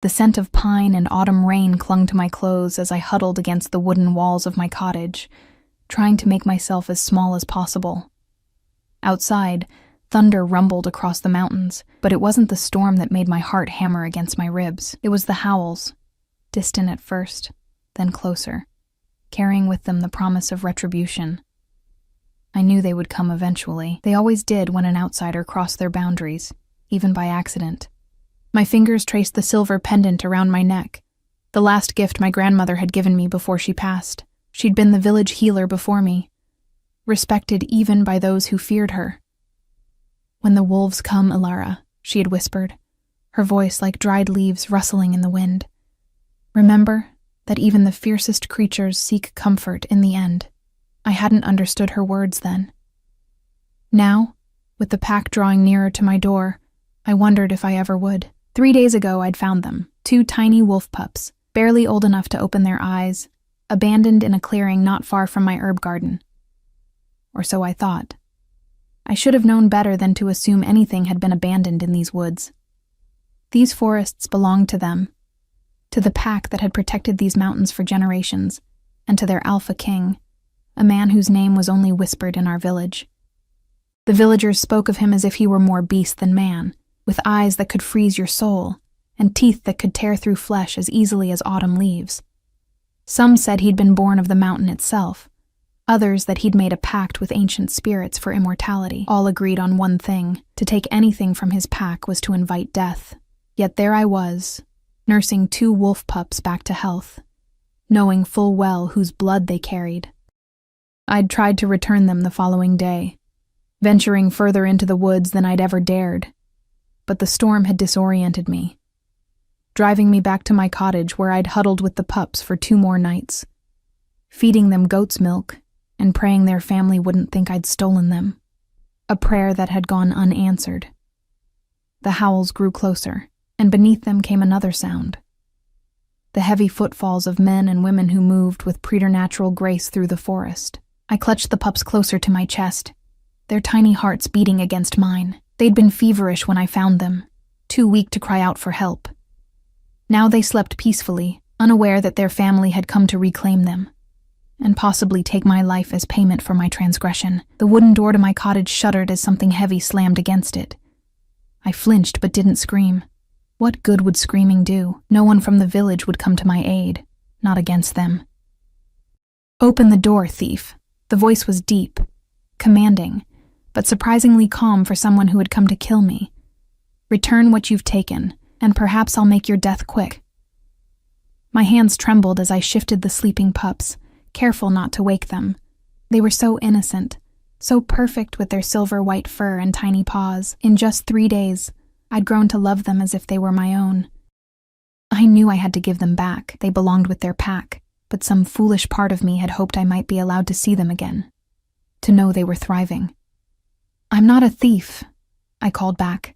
The scent of pine and autumn rain clung to my clothes as I huddled against the wooden walls of my cottage, trying to make myself as small as possible. Outside, thunder rumbled across the mountains, but it wasn't the storm that made my heart hammer against my ribs. It was the howls, distant at first, then closer, carrying with them the promise of retribution. I knew they would come eventually. They always did when an outsider crossed their boundaries, even by accident. My fingers traced the silver pendant around my neck, the last gift my grandmother had given me before she passed. She'd been the village healer before me, respected even by those who feared her. "When the wolves come, Ilara," she had whispered, her voice like dried leaves rustling in the wind. "Remember that even the fiercest creatures seek comfort in the end." I hadn't understood her words then. Now, with the pack drawing nearer to my door, I wondered if I ever would. 3 days ago I'd found them, 2 tiny wolf pups, barely old enough to open their eyes, abandoned in a clearing not far from my herb garden. Or so I thought. I should have known better than to assume anything had been abandoned in these woods. These forests belonged to them, to the pack that had protected these mountains for generations, and to their alpha king, a man whose name was only whispered in our village. The villagers spoke of him as if he were more beast than man, with eyes that could freeze your soul, and teeth that could tear through flesh as easily as autumn leaves. Some said he'd been born of the mountain itself, others that he'd made a pact with ancient spirits for immortality. All agreed on one thing: to take anything from his pack was to invite death. Yet there I was, nursing 2 wolf pups back to health, knowing full well whose blood they carried. I'd tried to return them the following day, venturing further into the woods than I'd ever dared, but the storm had disoriented me, driving me back to my cottage where I'd huddled with the pups for 2 more nights, feeding them goat's milk and praying their family wouldn't think I'd stolen them, a prayer that had gone unanswered. The howls grew closer, and beneath them came another sound. The heavy footfalls of men and women who moved with preternatural grace through the forest. I clutched the pups closer to my chest, their tiny hearts beating against mine. They'd been feverish when I found them, too weak to cry out for help. Now they slept peacefully, unaware that their family had come to reclaim them, and possibly take my life as payment for my transgression. The wooden door to my cottage shuddered as something heavy slammed against it. I flinched but didn't scream. What good would screaming do? No one from the village would come to my aid, not against them. "Open the door, thief." The voice was deep, commanding, but surprisingly calm for someone who had come to kill me. "Return what you've taken, and perhaps I'll make your death quick." My hands trembled as I shifted the sleeping pups, careful not to wake them. They were so innocent, so perfect with their silver white fur and tiny paws. In just 3 days, I'd grown to love them as if they were my own. I knew I had to give them back. They belonged with their pack, but some foolish part of me had hoped I might be allowed to see them again, to know they were thriving. "I'm not a thief," I called back,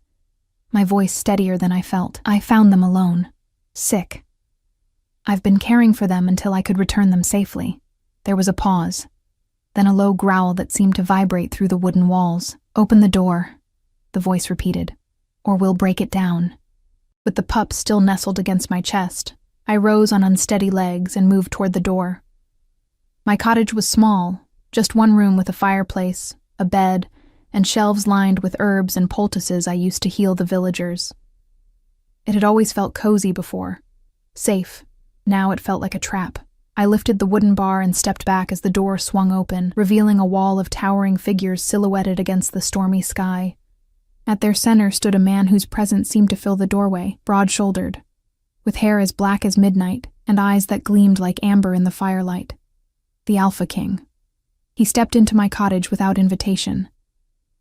my voice steadier than I felt. "I found them alone, sick. I've been caring for them until I could return them safely." There was a pause, then a low growl that seemed to vibrate through the wooden walls. "Open the door," the voice repeated, "or we'll break it down." With the pups still nestled against my chest, I rose on unsteady legs and moved toward the door. My cottage was small, just 1 room with a fireplace, a bed, and shelves lined with herbs and poultices I used to heal the villagers. It had always felt cozy before, safe. Now it felt like a trap. I lifted the wooden bar and stepped back as the door swung open, revealing a wall of towering figures silhouetted against the stormy sky. At their center stood a man whose presence seemed to fill the doorway, broad-shouldered, with hair as black as midnight and eyes that gleamed like amber in the firelight. The Alpha King. He stepped into my cottage without invitation,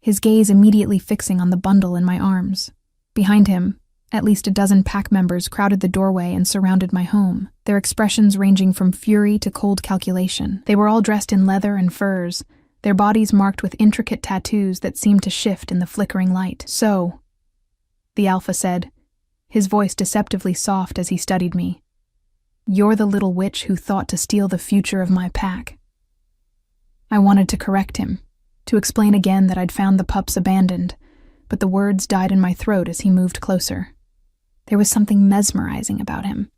his gaze immediately fixing on the bundle in my arms. Behind him, at least a dozen pack members crowded the doorway and surrounded my home, their expressions ranging from fury to cold calculation. They were all dressed in leather and furs, their bodies marked with intricate tattoos that seemed to shift in the flickering light. "So," the Alpha said, his voice deceptively soft as he studied me, "you're the little witch who thought to steal the future of my pack." I wanted to correct him, to explain again that I'd found the pups abandoned, but the words died in my throat as he moved closer. There was something mesmerizing about him.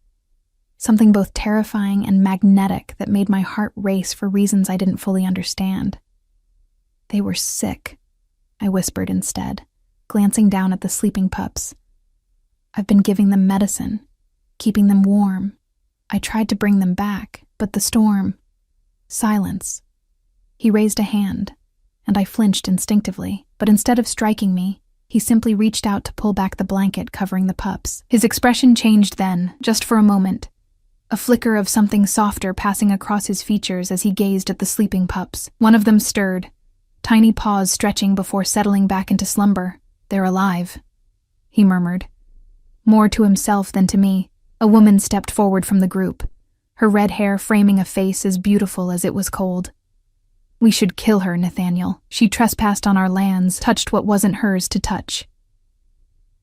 Something both terrifying and magnetic that made my heart race for reasons I didn't fully understand. They were sick, I whispered instead, glancing down at the sleeping pups. I've been giving them medicine, keeping them warm. I tried to bring them back, but the storm... Silence. He raised a hand, and I flinched instinctively, but instead of striking me, he simply reached out to pull back the blanket covering the pups. His expression changed then, just for a moment. A flicker of something softer passing across his features as he gazed at the sleeping pups. One of them stirred, tiny paws stretching before settling back into slumber. "They're alive," he murmured. More to himself than to me, a woman stepped forward from the group, her red hair framing a face as beautiful as it was cold. "We should kill her, Nathaniel. She trespassed on our lands, touched what wasn't hers to touch."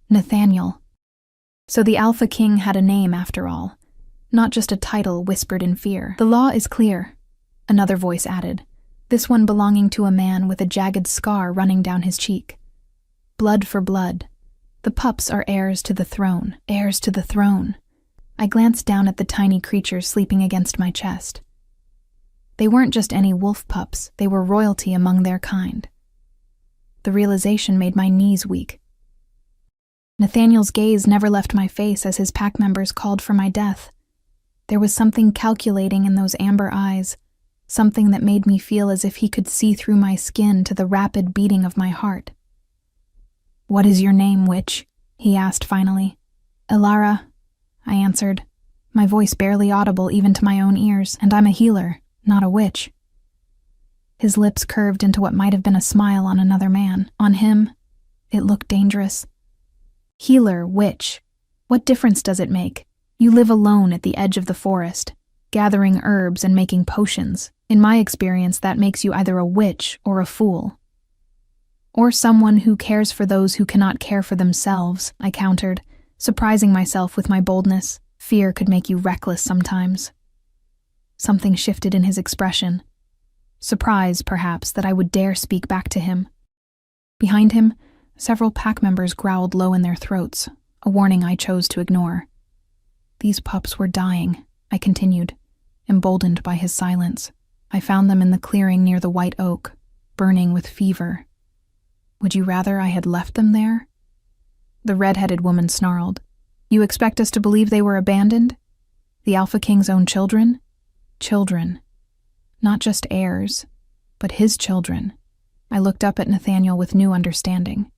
Nathaniel. So the Alpha King had a name after all, not just a title whispered in fear. "The law is clear," another voice added, this one belonging to a man with a jagged scar running down his cheek. "Blood for blood. The pups are heirs to the throne. Heirs to the throne." I glanced down at the tiny creatures sleeping against my chest. They weren't just any wolf pups, they were royalty among their kind. The realization made my knees weak. Nathaniel's gaze never left my face as his pack members called for my death. There was something calculating in those amber eyes, something that made me feel as if he could see through my skin to the rapid beating of my heart. "What is your name, witch?" he asked finally. "Elara," I answered, my voice barely audible even to my own ears, "and I'm a healer, not a witch." His lips curved into what might have been a smile on another man. On him, it looked dangerous. "Healer, witch. What difference does it make? You live alone at the edge of the forest, gathering herbs and making potions. In my experience, that makes you either a witch or a fool. Or someone who cares for those who cannot care for themselves," I countered, surprising myself with my boldness. Fear could make you reckless sometimes. Something shifted in his expression. Surprise, perhaps, that I would dare speak back to him. Behind him, several pack members growled low in their throats, a warning I chose to ignore. "These pups were dying," I continued, emboldened by his silence. "I found them in the clearing near the white oak, burning with fever. Would you rather I had left them there?" The red-headed woman snarled. "You expect us to believe they were abandoned? The Alpha King's own children? Children. Not just heirs, but his children." I looked up at Nathaniel with new understanding.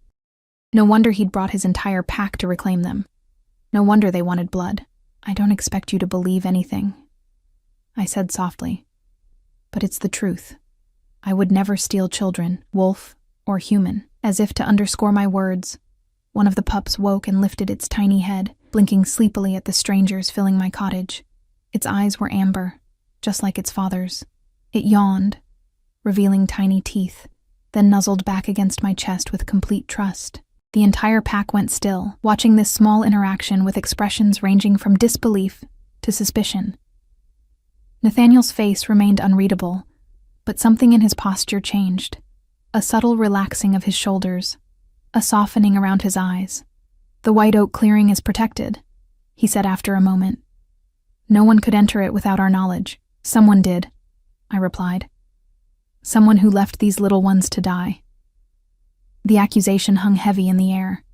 No wonder he'd brought his entire pack to reclaim them. No wonder they wanted blood. "I don't expect you to believe anything," I said softly. "But it's the truth. I would never steal children, wolf or human." As if to underscore my words, one of the pups woke and lifted its tiny head, blinking sleepily at the strangers filling my cottage. Its eyes were amber, just like its father's. It yawned, revealing tiny teeth, then nuzzled back against my chest with complete trust. The entire pack went still, watching this small interaction with expressions ranging from disbelief to suspicion. Nathaniel's face remained unreadable, but something in his posture changed. A subtle relaxing of his shoulders, a softening around his eyes. "The white oak clearing is protected," he said after a moment. "No one could enter it without our knowledge." "Someone did," I replied. "Someone who left these little ones to die." The accusation hung heavy in the air.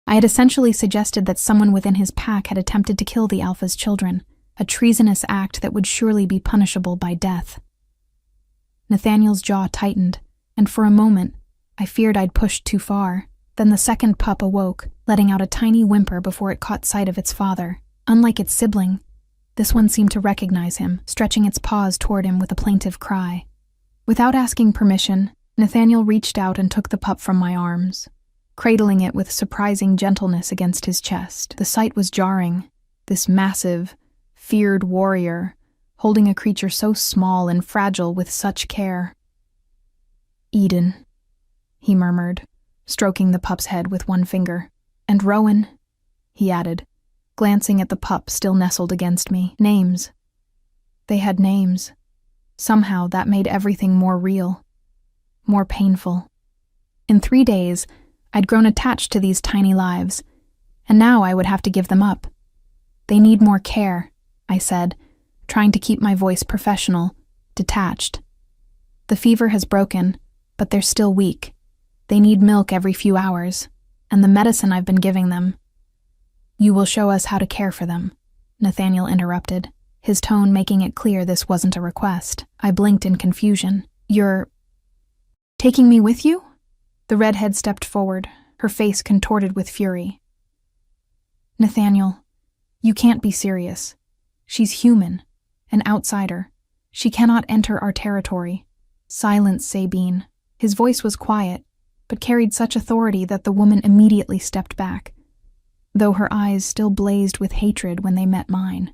I had essentially suggested that someone within his pack had attempted to kill the Alpha's children, a treasonous act that would surely be punishable by death. Nathaniel's jaw tightened, and for a moment, I feared I'd pushed too far. Then the second pup awoke, letting out a tiny whimper before it caught sight of its father. Unlike its sibling, this one seemed to recognize him, stretching its paws toward him with a plaintive cry. Without asking permission, Nathaniel reached out and took the pup from my arms, cradling it with surprising gentleness against his chest. The sight was jarring. This massive, feared warrior, holding a creature so small and fragile with such care. "Eden," he murmured, stroking the pup's head with one finger. "And Rowan," he added, glancing at the pup still nestled against me. Names. They had names. Somehow that made everything more real, more painful. In 3 days, I'd grown attached to these tiny lives, and now I would have to give them up. They need more care, I said, trying to keep my voice professional, detached. The fever has broken, but they're still weak. They need milk every few hours, and the medicine I've been giving them. You will show us how to care for them, Nathaniel interrupted, his tone making it clear this wasn't a request. I blinked in confusion. You're taking me with you? The redhead stepped forward, her face contorted with fury. Nathaniel, you can't be serious. She's human, an outsider. She cannot enter our territory. Silence, Sabine. His voice was quiet, but carried such authority that the woman immediately stepped back, though her eyes still blazed with hatred when they met mine.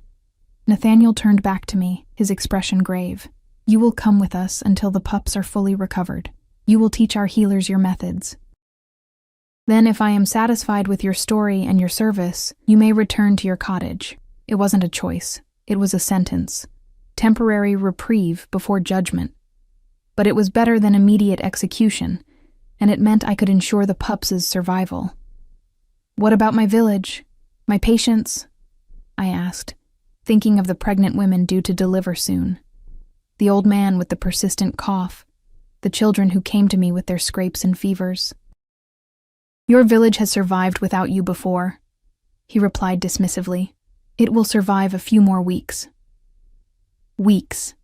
Nathaniel turned back to me, his expression grave. You will come with us until the pups are fully recovered. You will teach our healers your methods. Then, if I am satisfied with your story and your service, you may return to your cottage. It wasn't a choice. It was a sentence. Temporary reprieve before judgment. But it was better than immediate execution, and it meant I could ensure the pups' survival. What about my village? My patients? I asked, thinking of the pregnant women due to deliver soon. The old man with the persistent cough. The children who came to me with their scrapes and fevers. Your village has survived without you before, he replied dismissively. It will survive a few more weeks. Weeks.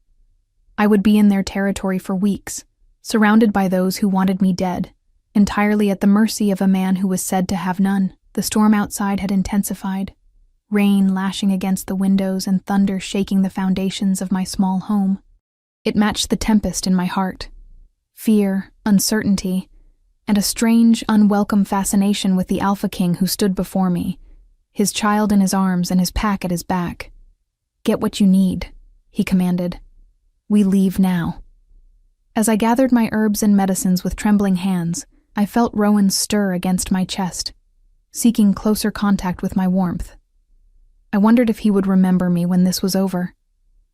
I would be in their territory for weeks, surrounded by those who wanted me dead, entirely at the mercy of a man who was said to have none. The storm outside had intensified, rain lashing against the windows and thunder shaking the foundations of my small home. It matched the tempest in my heart. Fear, uncertainty, and a strange, unwelcome fascination with the Alpha King who stood before me, his child in his arms and his pack at his back. Get what you need, he commanded. We leave now. As I gathered my herbs and medicines with trembling hands, I felt Rowan stir against my chest, seeking closer contact with my warmth. I wondered if he would remember me when this was over.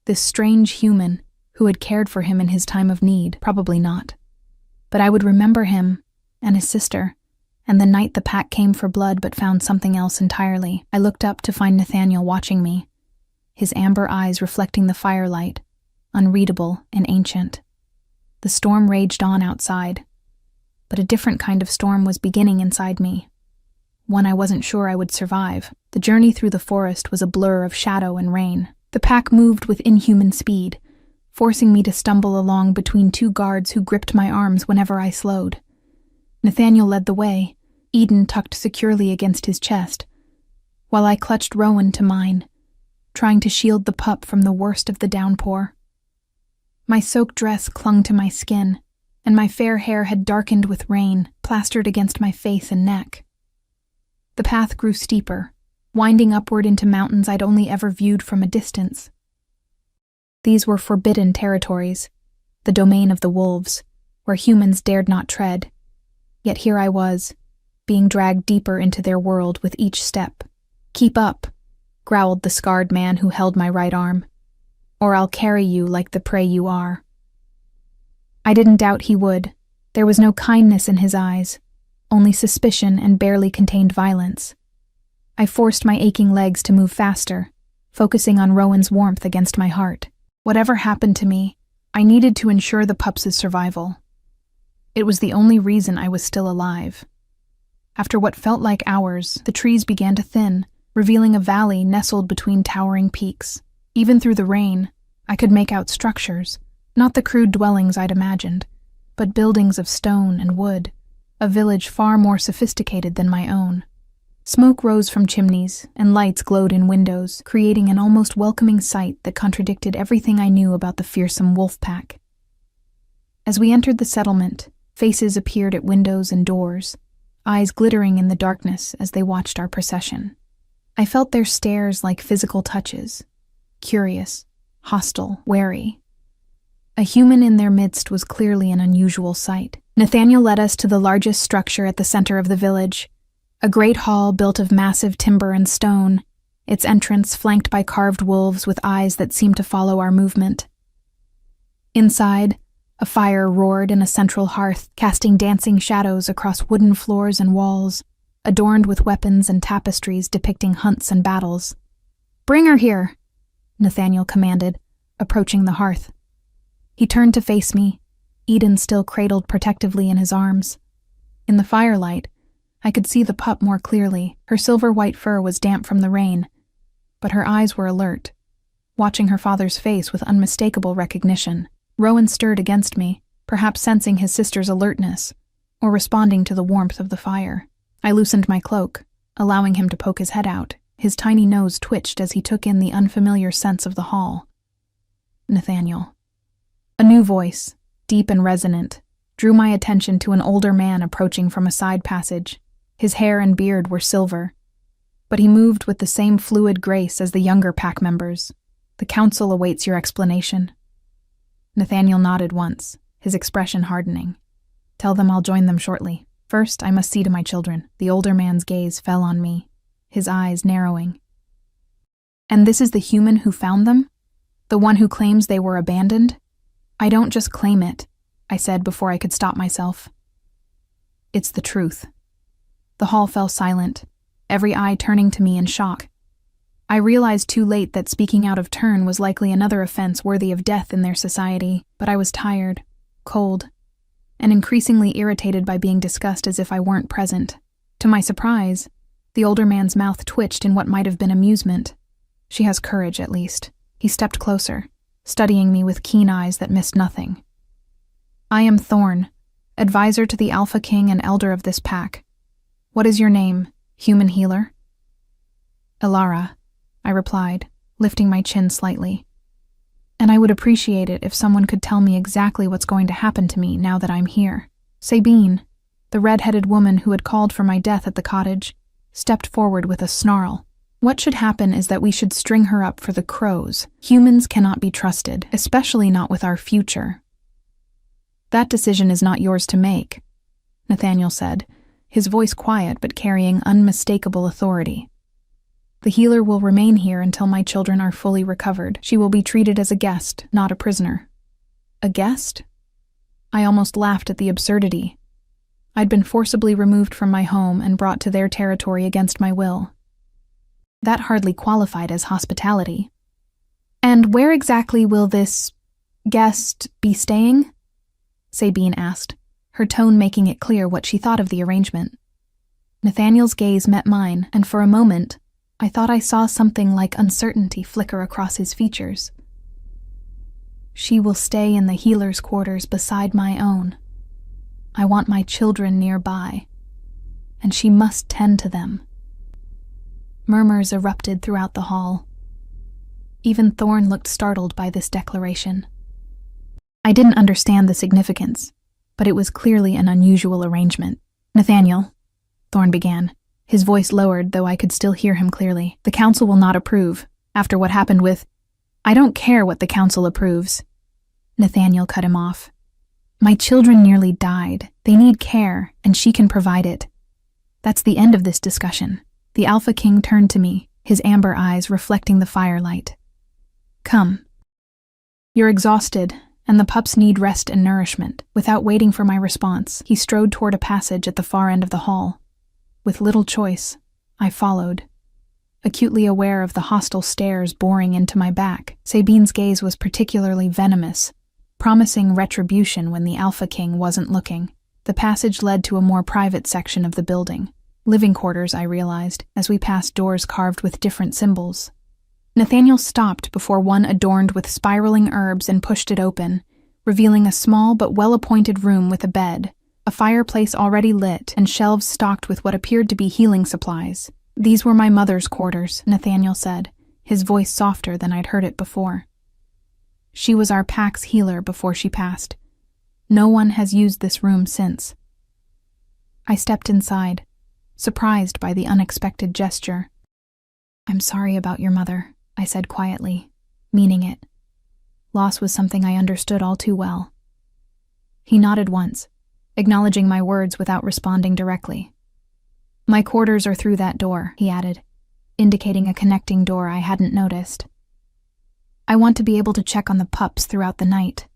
This strange human who had cared for him in his time of need, probably not. But I would remember him, and his sister, and the night the pack came for blood but found something else entirely. I looked up to find Nathaniel watching me, his amber eyes reflecting the firelight, unreadable and ancient. The storm raged on outside, but a different kind of storm was beginning inside me. One I wasn't sure I would survive. The journey through the forest was a blur of shadow and rain. The pack moved with inhuman speed, forcing me to stumble along between two guards who gripped my arms whenever I slowed. Nathaniel led the way, Eden tucked securely against his chest, while I clutched Rowan to mine, trying to shield the pup from the worst of the downpour. My soaked dress clung to my skin, and my fair hair had darkened with rain, plastered against my face and neck. The path grew steeper, winding upward into mountains I'd only ever viewed from a distance. These were forbidden territories, the domain of the wolves, where humans dared not tread. Yet here I was, being dragged deeper into their world with each step. Keep up, growled the scarred man who held my right arm, or I'll carry you like the prey you are. I didn't doubt he would. There was no kindness in his eyes, only suspicion and barely contained violence. I forced my aching legs to move faster, focusing on Rowan's warmth against my heart. Whatever happened to me, I needed to ensure the pups' survival. It was the only reason I was still alive. After what felt like hours, the trees began to thin, revealing a valley nestled between towering peaks. Even through the rain, I could make out structures, not the crude dwellings I'd imagined, but buildings of stone and wood, a village far more sophisticated than my own. Smoke rose from chimneys, and lights glowed in windows, creating an almost welcoming sight that contradicted everything I knew about the fearsome wolf pack. As we entered the settlement, faces appeared at windows and doors, eyes glittering in the darkness as they watched our procession. I felt their stares like physical touches, curious, hostile, wary. A human in their midst was clearly an unusual sight. Nathaniel led us to the largest structure at the center of the village, a great hall built of massive timber and stone, its entrance flanked by carved wolves with eyes that seemed to follow our movement. Inside, a fire roared in a central hearth, casting dancing shadows across wooden floors and walls. adorned with weapons and tapestries depicting hunts and battles. "Bring her here," Nathaniel commanded, approaching the hearth. He turned to face me, Eden still cradled protectively in his arms. In the firelight, I could see the pup more clearly. Her silver-white fur was damp from the rain, but her eyes were alert, watching her father's face with unmistakable recognition. Rowan stirred against me, perhaps sensing his sister's alertness, or responding to the warmth of the fire. I loosened my cloak, allowing him to poke his head out. His tiny nose twitched as he took in the unfamiliar scents of the hall. Nathaniel. A new voice, deep and resonant, drew my attention to an older man approaching from a side passage. His hair and beard were silver, but he moved with the same fluid grace as the younger pack members. "The council awaits your explanation." Nathaniel nodded once, his expression hardening. "Tell them I'll join them shortly. First, I must see to my children." The older man's gaze fell on me, his eyes narrowing. "And this is the human who found them? The one who claims they were abandoned?" "I don't just claim it," I said before I could stop myself. "It's the truth." The hall fell silent, every eye turning to me in shock. I realized too late that speaking out of turn was likely another offense worthy of death in their society, but I was tired, cold, and increasingly irritated by being discussed as if I weren't present. To my surprise, the older man's mouth twitched in what might have been amusement. "She has courage, at least." He stepped closer, studying me with keen eyes that missed nothing. "I am Thorn, advisor to the Alpha King and elder of this pack. What is your name, human healer?" "Ilara," I replied, lifting my chin slightly. "And I would appreciate it if someone could tell me exactly what's going to happen to me now that I'm here." Sabine, the red-headed woman who had called for my death at the cottage, stepped forward with a snarl. "What should happen is that we should string her up for the crows. Humans cannot be trusted, especially not with our future." "That decision is not yours to make," Nathaniel said, his voice quiet but carrying unmistakable authority. "The healer will remain here until my children are fully recovered. She will be treated as a guest, not a prisoner." "A guest?" I almost laughed at the absurdity. I'd been forcibly removed from my home and brought to their territory against my will. That hardly qualified as hospitality. "And where exactly will this guest be staying?" Sabine asked, her tone making it clear what she thought of the arrangement. Nathaniel's gaze met mine, and for a moment, I thought I saw something like uncertainty flicker across his features. "She will stay in the healer's quarters beside my own. I want my children nearby, and she must tend to them." Murmurs erupted throughout the hall. Even Thorn looked startled by this declaration. I didn't understand the significance, but it was clearly an unusual arrangement. "Nathaniel," Thorn began, his voice lowered though I could still hear him clearly. "The council will not approve, after what happened with—" "I don't care what the council approves," Nathaniel cut him off. "My children nearly died. They need care, and she can provide it. That's the end of this discussion." The Alpha King turned to me, his amber eyes reflecting the firelight. "Come. You're exhausted, and the pups need rest and nourishment." Without waiting for my response, he strode toward a passage at the far end of the hall. With little choice, I followed, acutely aware of the hostile stares boring into my back. Sabine's gaze was particularly venomous, promising retribution when the Alpha King wasn't looking. The passage led to a more private section of the building. Living quarters, I realized, as we passed doors carved with different symbols. Nathaniel stopped before one adorned with spiraling herbs and pushed it open, revealing a small but well-appointed room with a bed, a fireplace already lit, and shelves stocked with what appeared to be healing supplies. "These were my mother's quarters," Nathaniel said, his voice softer than I'd heard it before. "She was our pack's healer before she passed. No one has used this room since." I stepped inside, surprised by the unexpected gesture. "I'm sorry about your mother," I said quietly, meaning it. Loss was something I understood all too well. He nodded once, acknowledging my words without responding directly. "My quarters are through that door," he added, indicating a connecting door I hadn't noticed. "I want to be able to check on the pups throughout the night."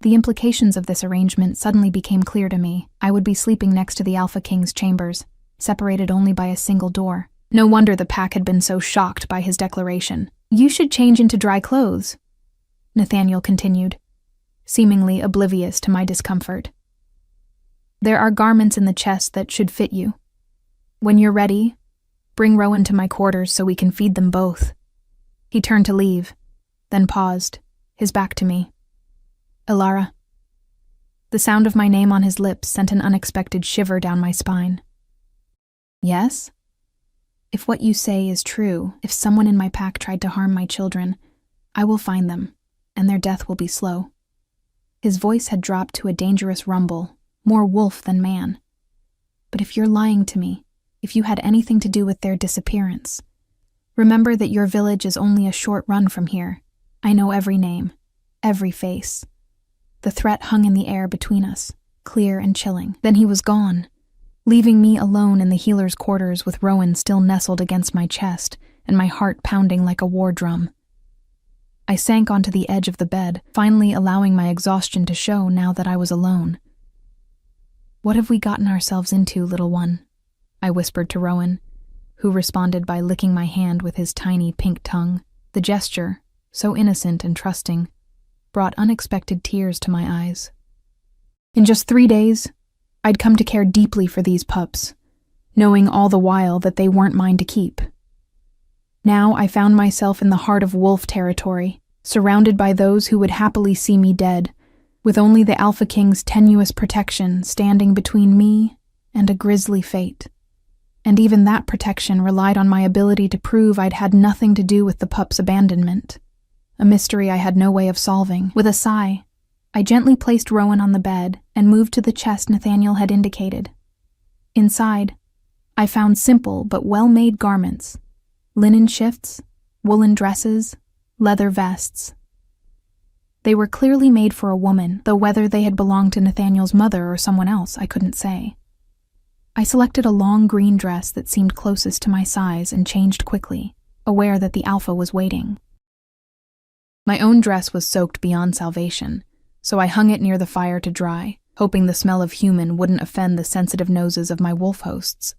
The implications of this arrangement suddenly became clear to me. I would be sleeping next to the Alpha King's chambers, separated only by a single door. No wonder the pack had been so shocked by his declaration. "You should change into dry clothes," Nathaniel continued, seemingly oblivious to my discomfort. "There are garments in the chest that should fit you. When you're ready, bring Rowan to my quarters so we can feed them both." He turned to leave, then paused, his back to me. "Ilara." The sound of my name on his lips sent an unexpected shiver down my spine. "Yes?" "If what you say is true, if someone in my pack tried to harm my children, I will find them, and their death will be slow." His voice had dropped to a dangerous rumble, more wolf than man. "But if you're lying to me, if you had anything to do with their disappearance, remember that your village is only a short run from here. I know every name, every face." The threat hung in the air between us, clear and chilling. Then he was gone, leaving me alone in the healer's quarters with Rowan still nestled against my chest and my heart pounding like a war drum. I sank onto the edge of the bed, finally allowing my exhaustion to show now that I was alone. "What have we gotten ourselves into, little one?" I whispered to Rowan, who responded by licking my hand with his tiny pink tongue. The gesture, so innocent and trusting, brought unexpected tears to my eyes. In just 3 days, I'd come to care deeply for these pups, knowing all the while that they weren't mine to keep. Now I found myself in the heart of wolf territory, surrounded by those who would happily see me dead, with only the Alpha King's tenuous protection standing between me and a grisly fate. And even that protection relied on my ability to prove I'd had nothing to do with the pups' abandonment, a mystery I had no way of solving. With a sigh, I gently placed Rowan on the bed and moved to the chest Nathaniel had indicated. Inside, I found simple but well-made garments, linen shifts, woolen dresses, leather vests. They were clearly made for a woman, though whether they had belonged to Nathaniel's mother or someone else, I couldn't say. I selected a long green dress that seemed closest to my size and changed quickly, aware that the Alpha was waiting. My own dress was soaked beyond salvation, so I hung it near the fire to dry, hoping the smell of human wouldn't offend the sensitive noses of my wolf hosts.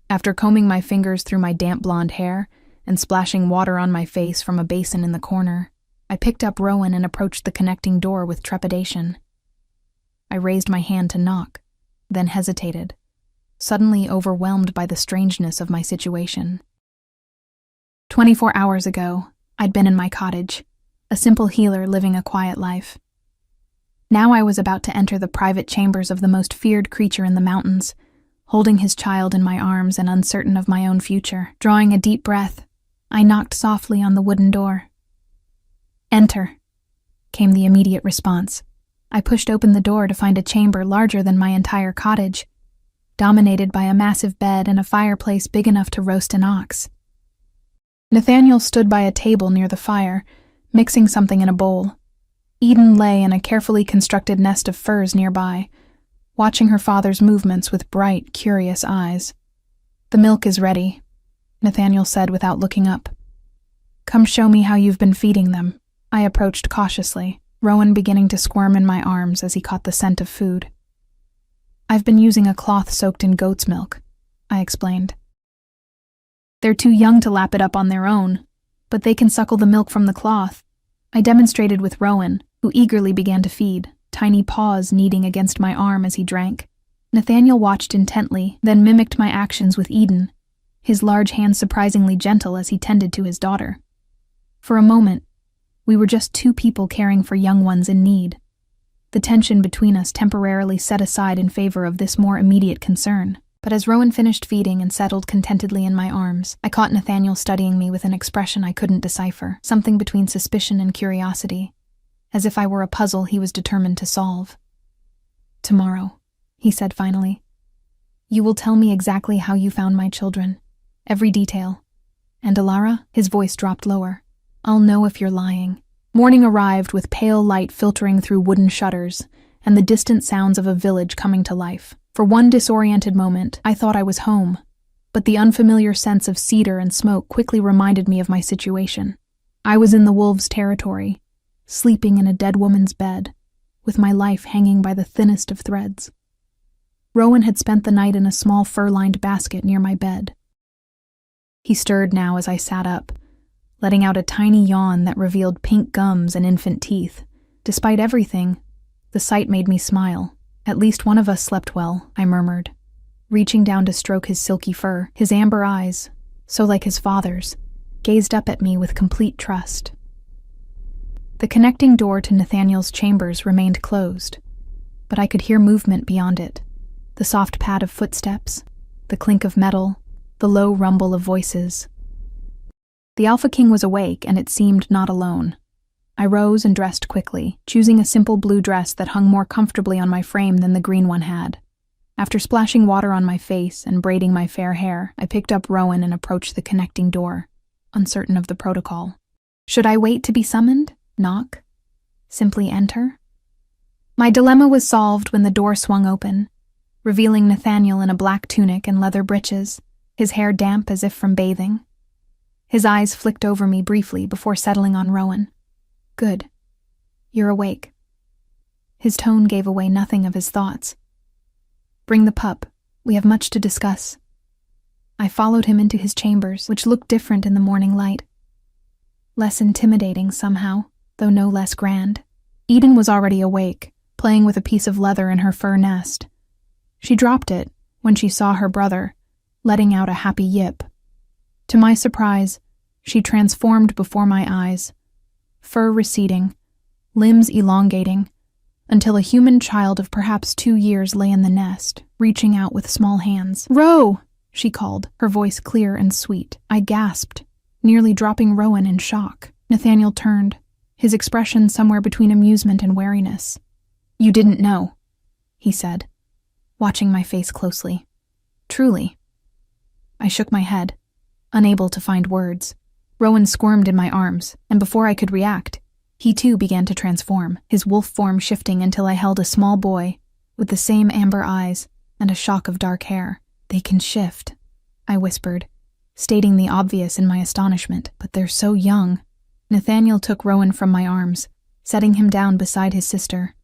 After combing my fingers through my damp blonde hair and splashing water on my face from a basin in the corner, I picked up Rowan and approached the connecting door with trepidation. I raised my hand to knock, then hesitated, suddenly overwhelmed by the strangeness of my situation. 24 hours ago, I'd been in my cottage, a simple healer living a quiet life. Now I was about to enter the private chambers of the most feared creature in the mountains, holding his child in my arms and uncertain of my own future. Drawing a deep breath, I knocked softly on the wooden door. "Enter," came the immediate response. I pushed open the door to find a chamber larger than my entire cottage, dominated by a massive bed and a fireplace big enough to roast an ox. Nathaniel stood by a table near the fire, mixing something in a bowl. Eden lay in a carefully constructed nest of furs nearby, watching her father's movements with bright, curious eyes. "The milk is ready," Nathaniel said without looking up. "Come show me how you've been feeding them." I approached cautiously, Rowan beginning to squirm in my arms as he caught the scent of food. "I've been using a cloth soaked in goat's milk," I explained. "They're too young to lap it up on their own, but they can suckle the milk from the cloth," I demonstrated with Rowan, who eagerly began to feed, tiny paws kneading against my arm as he drank. Nathaniel watched intently, then mimicked my actions with Eden, his large hands surprisingly gentle as he tended to his daughter. For a moment, we were just two people caring for young ones in need. The tension between us temporarily set aside in favor of this more immediate concern. But as Rowan finished feeding and settled contentedly in my arms, I caught Nathaniel studying me with an expression I couldn't decipher, something between suspicion and curiosity, as if I were a puzzle he was determined to solve. "Tomorrow," he said finally, "you will tell me exactly how you found my children, every detail. And Ilara," his voice dropped lower, "I'll know if you're lying." Morning arrived with pale light filtering through wooden shutters and the distant sounds of a village coming to life. For one disoriented moment, I thought I was home, but the unfamiliar sense of cedar and smoke quickly reminded me of my situation. I was in the wolves' territory, sleeping in a dead woman's bed, with my life hanging by the thinnest of threads. Rowan had spent the night in a small fur-lined basket near my bed. He stirred now as I sat up, letting out a tiny yawn that revealed pink gums and infant teeth. Despite everything, the sight made me smile. At least one of us slept well, I murmured, reaching down to stroke his silky fur. His amber eyes, so like his father's, gazed up at me with complete trust. The connecting door to Nathaniel's chambers remained closed, but I could hear movement beyond it. The soft pad of footsteps, the clink of metal, the low rumble of voices. The Alpha King was awake, and it seemed not alone. I rose and dressed quickly, choosing a simple blue dress that hung more comfortably on my frame than the green one had. After splashing water on my face and braiding my fair hair, I picked up Rowan and approached the connecting door, uncertain of the protocol. Should I wait to be summoned? Knock? Simply enter? My dilemma was solved when the door swung open, revealing Nathaniel in a black tunic and leather breeches, his hair damp as if from bathing. His eyes flicked over me briefly before settling on Rowan. Good. You're awake. His tone gave away nothing of his thoughts. Bring the pup. We have much to discuss. I followed him into his chambers, which looked different in the morning light. Less intimidating somehow, though no less grand. Eden was already awake, playing with a piece of leather in her fur nest. She dropped it when she saw her brother, letting out a happy yip. To my surprise, she transformed before my eyes, fur receding, limbs elongating, until a human child of perhaps 2 years lay in the nest, reaching out with small hands. "Ro!" she called, her voice clear and sweet. I gasped, nearly dropping Rowan in shock. Nathaniel turned, his expression somewhere between amusement and wariness. "You didn't know," he said, watching my face closely. "Truly." I shook my head, unable to find words. Rowan squirmed in my arms, and before I could react, he too began to transform, his wolf form shifting until I held a small boy with the same amber eyes and a shock of dark hair. "They can shift," I whispered, stating the obvious in my astonishment. "But they're so young." Nathaniel took Rowan from my arms, setting him down beside his sister.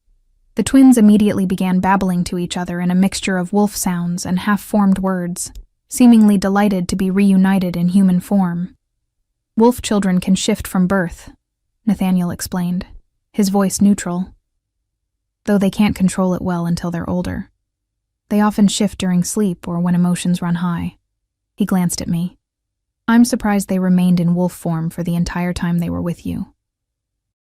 The twins immediately began babbling to each other in a mixture of wolf sounds and half-formed words, seemingly delighted to be reunited in human form. "Wolf children can shift from birth," Nathaniel explained, his voice neutral, though they can't control it well until they're older. They often shift during sleep or when emotions run high. He glanced at me. "I'm surprised they remained in wolf form for the entire time they were with you."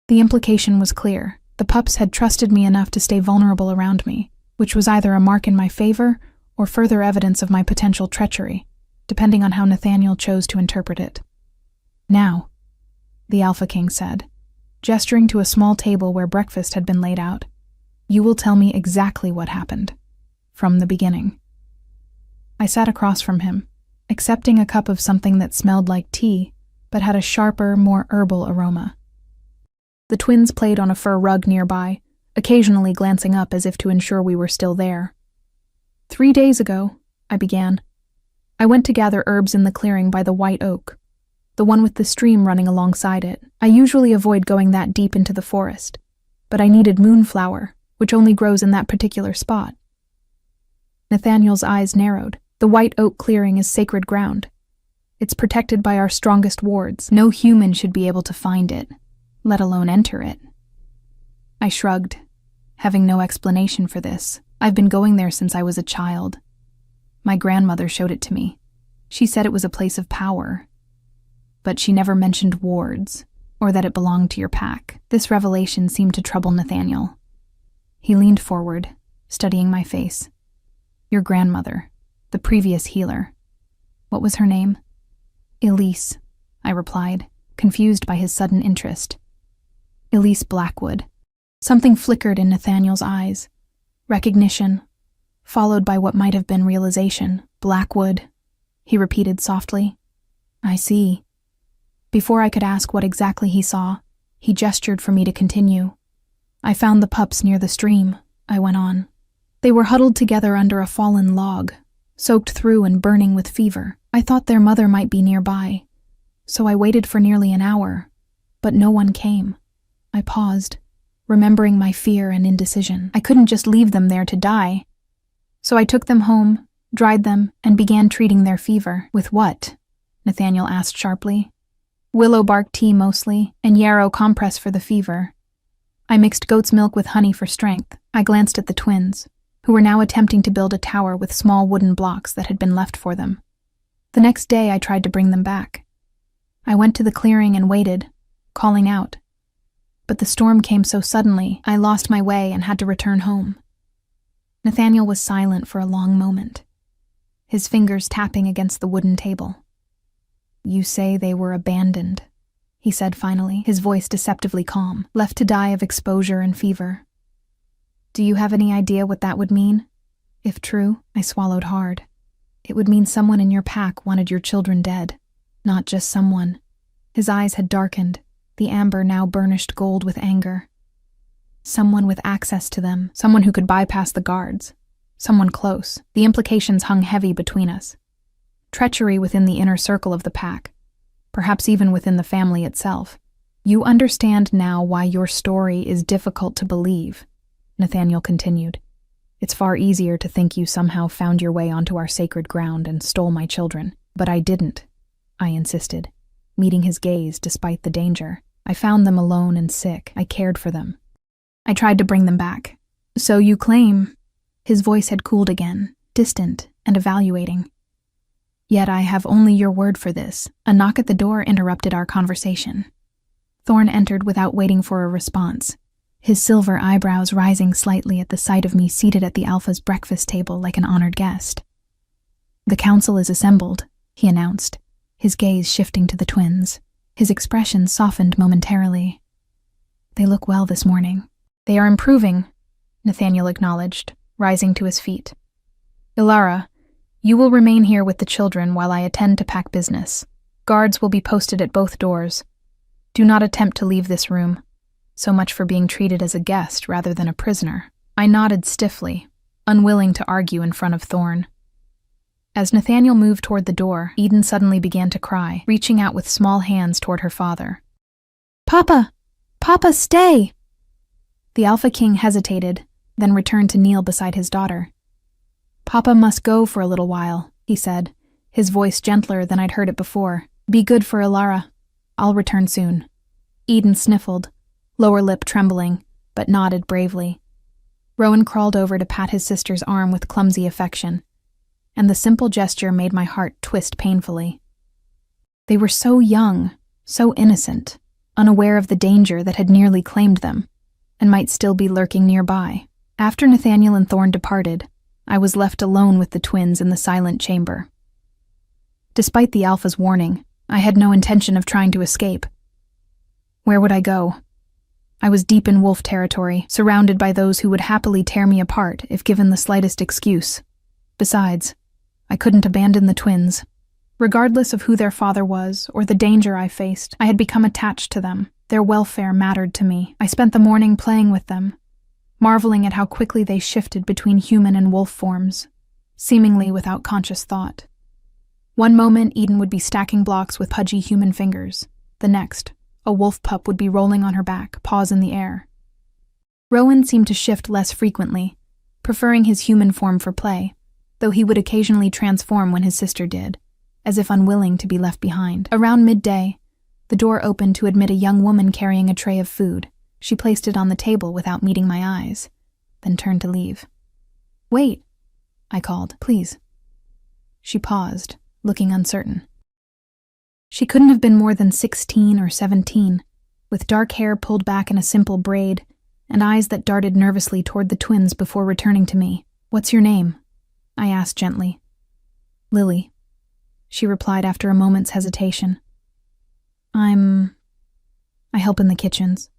The implication was clear. The pups had trusted me enough to stay vulnerable around me, which was either a mark in my favor or further evidence of my potential treachery, depending on how Nathaniel chose to interpret it. "Now," the Alpha King said, gesturing to a small table where breakfast had been laid out, "you will tell me exactly what happened, from the beginning." I sat across from him, accepting a cup of something that smelled like tea, but had a sharper, more herbal aroma. The twins played on a fur rug nearby, occasionally glancing up as if to ensure we were still there. 3 days ago, I began. I went to gather herbs in the clearing by the white oak, the one with the stream running alongside it. I usually avoid going that deep into the forest, but I needed moonflower, which only grows in that particular spot. Nathaniel's eyes narrowed. "The white oak clearing is sacred ground. It's protected by our strongest wards. No human should be able to find it, let alone enter it." I shrugged, having no explanation for this. I've been going there since I was a child. My grandmother showed it to me. She said it was a place of power, but she never mentioned wards, or that it belonged to your pack. This revelation seemed to trouble Nathaniel. He leaned forward, studying my face. "Your grandmother, the previous healer. What was her name?" "Elise," I replied, confused by his sudden interest. "Elise Blackwood." Something flickered in Nathaniel's eyes. Recognition, followed by what might have been realization. "Blackwood," he repeated softly. "I see." Before I could ask what exactly he saw, he gestured for me to continue. "I found the pups near the stream," I went on. "They were huddled together under a fallen log, soaked through and burning with fever. I thought their mother might be nearby, so I waited for nearly an hour, but no one came." I paused, remembering my fear and indecision. I couldn't just leave them there to die. So I took them home, dried them, and began treating their fever. With what? Nathaniel asked sharply. Willow bark tea mostly, and yarrow compress for the fever. I mixed goat's milk with honey for strength. I glanced at the twins, who were now attempting to build a tower with small wooden blocks that had been left for them. The next day I tried to bring them back. I went to the clearing and waited, calling out. But the storm came so suddenly, I lost my way and had to return home. Nathaniel was silent for a long moment, his fingers tapping against the wooden table. You say they were abandoned, he said finally, his voice deceptively calm, left to die of exposure and fever. Do you have any idea what that would mean? If true, I swallowed hard. It would mean someone in your pack wanted your children dead, not just someone. His eyes had darkened, the amber now burnished gold with anger. Someone with access to them, someone who could bypass the guards, someone close. The implications hung heavy between us. Treachery within the inner circle of the pack, perhaps even within the family itself. You understand now why your story is difficult to believe, Nathaniel continued. It's far easier to think you somehow found your way onto our sacred ground and stole my children. But I didn't, I insisted, meeting his gaze despite the danger. I found them alone and sick. I cared for them. I tried to bring them back. So you claim? His voice had cooled again, distant and evaluating. Yet I have only your word for this. A knock at the door interrupted our conversation. Thorn entered without waiting for a response, his silver eyebrows rising slightly at the sight of me seated at the Alpha's breakfast table like an honored guest. The council is assembled, he announced, his gaze shifting to the twins. His expression softened momentarily. They look well this morning. They are improving, Nathaniel acknowledged, rising to his feet. Ilara, you will remain here with the children while I attend to pack business. Guards will be posted at both doors. Do not attempt to leave this room. So much for being treated as a guest rather than a prisoner. I nodded stiffly, unwilling to argue in front of Thorn. As Nathaniel moved toward the door, Eden suddenly began to cry, reaching out with small hands toward her father. Papa! Papa, stay! The Alpha King hesitated, then returned to kneel beside his daughter. Papa must go for a little while, he said, his voice gentler than I'd heard it before. Be good for Ilara. I'll return soon. Eden sniffled, lower lip trembling, but nodded bravely. Rowan crawled over to pat his sister's arm with clumsy affection, and the simple gesture made my heart twist painfully. They were so young, so innocent, unaware of the danger that had nearly claimed them, and might still be lurking nearby. After Nathaniel and Thorn departed, I was left alone with the twins in the silent chamber. Despite the Alpha's warning, I had no intention of trying to escape. Where would I go? I was deep in wolf territory, surrounded by those who would happily tear me apart if given the slightest excuse. Besides, I couldn't abandon the twins. Regardless of who their father was or the danger I faced, I had become attached to them. Their welfare mattered to me. I spent the morning playing with them, marveling at how quickly they shifted between human and wolf forms, seemingly without conscious thought. One moment, Eden would be stacking blocks with pudgy human fingers. The next, a wolf pup would be rolling on her back, paws in the air. Rowan seemed to shift less frequently, preferring his human form for play, though he would occasionally transform when his sister did, as if unwilling to be left behind. Around midday, the door opened to admit a young woman carrying a tray of food. She placed it on the table without meeting my eyes, then turned to leave. Wait, I called, please. She paused, looking uncertain. She couldn't have been more than 16 or 17, with dark hair pulled back in a simple braid and eyes that darted nervously toward the twins before returning to me. What's your name? I asked gently. Lily, she replied after a moment's hesitation. I help in the kitchens.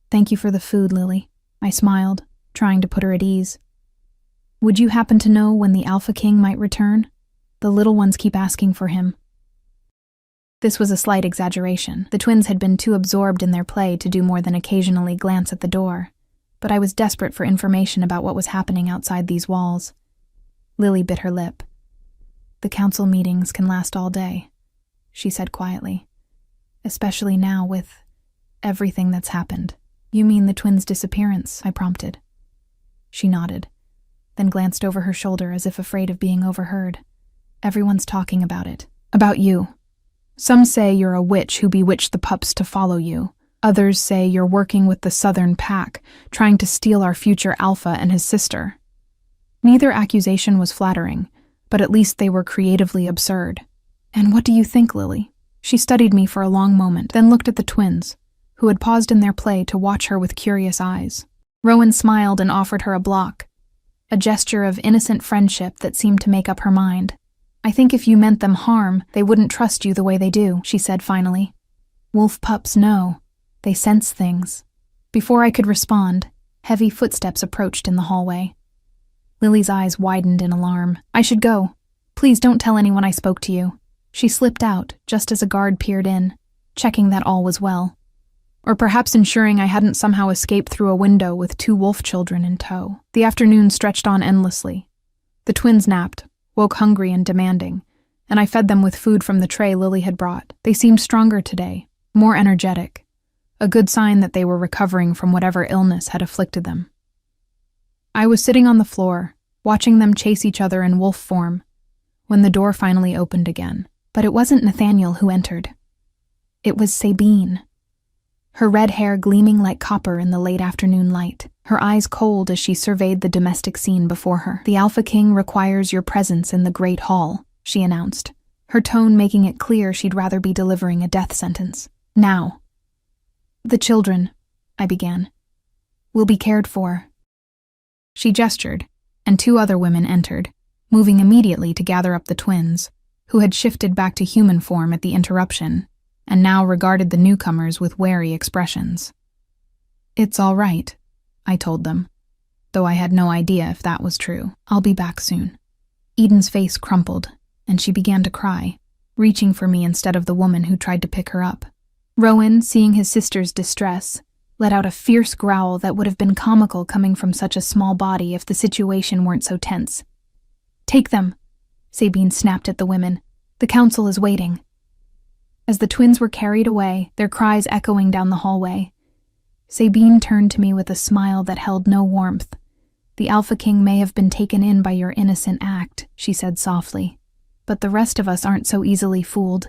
Thank you for the food, Lily. I smiled, trying to put her at ease. Would you happen to know when the Alpha King might return? The little ones keep asking for him. This was a slight exaggeration. The twins had been too absorbed in their play to do more than occasionally glance at the door, but I was desperate for information about what was happening outside these walls. Lily bit her lip. The council meetings can last all day, she said quietly. Especially now with everything that's happened. You mean the twins' disappearance? I prompted. She nodded. then glanced over her shoulder as if afraid of being overheard. Everyone's talking about it. About you. Some say you're a witch who bewitched the pups to follow you. Others say you're working with the Southern Pack, trying to steal our future Alpha and his sister. Neither accusation was flattering, but at least they were creatively absurd. And what do you think, Lily? She studied me for a long moment, then looked at the twins, who had paused in their play to watch her with curious eyes. Rowan smiled and offered her a block, a gesture of innocent friendship that seemed to make up her mind. I think if you meant them harm, they wouldn't trust you the way they do, she said finally. Wolf pups know. They sense things. Before I could respond, heavy footsteps approached in the hallway. Lily's eyes widened in alarm. I should go. Please don't tell anyone I spoke to you. She slipped out just as a guard peered in, checking that all was well. Or perhaps ensuring I hadn't somehow escaped through a window with 2 wolf children in tow. The afternoon stretched on endlessly. The twins napped, woke hungry and demanding, and I fed them with food from the tray Lily had brought. They seemed stronger today, more energetic, a good sign that they were recovering from whatever illness had afflicted them. I was sitting on the floor, watching them chase each other in wolf form, when the door finally opened again. But it wasn't Nathaniel who entered. It was Sabine. Her red hair gleaming like copper in the late afternoon light, her eyes cold as she surveyed the domestic scene before her. The Alpha King requires your presence in the Great Hall, she announced, her tone making it clear she'd rather be delivering a death sentence. Now. The children, I began, will be cared for. She gestured, and 2 other women entered, moving immediately to gather up the twins, who had shifted back to human form at the interruption, and now regarded the newcomers with wary expressions. It's all right, I told them, though I had no idea if that was true. I'll be back soon. Eden's face crumpled, and she began to cry, reaching for me instead of the woman who tried to pick her up. Rowan, seeing his sister's distress, let out a fierce growl that would have been comical coming from such a small body if the situation weren't so tense. Take them, Sabine snapped at the women. The council is waiting. As the twins were carried away, their cries echoing down the hallway, Sabine turned to me with a smile that held no warmth. The Alpha King may have been taken in by your innocent act, she said softly, but the rest of us aren't so easily fooled.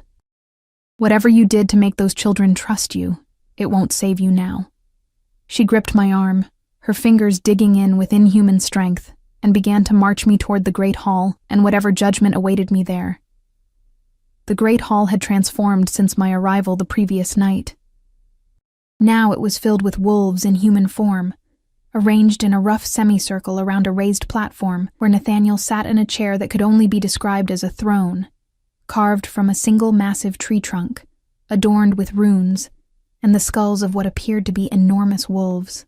Whatever you did to make those children trust you, it won't save you now. She gripped my arm, her fingers digging in with inhuman strength, and began to march me toward the Great Hall and whatever judgment awaited me there. The Great Hall had transformed since my arrival the previous night. Now it was filled with wolves in human form, arranged in a rough semicircle around a raised platform where Nathaniel sat in a chair that could only be described as a throne, carved from a single massive tree trunk, adorned with runes, and the skulls of what appeared to be enormous wolves.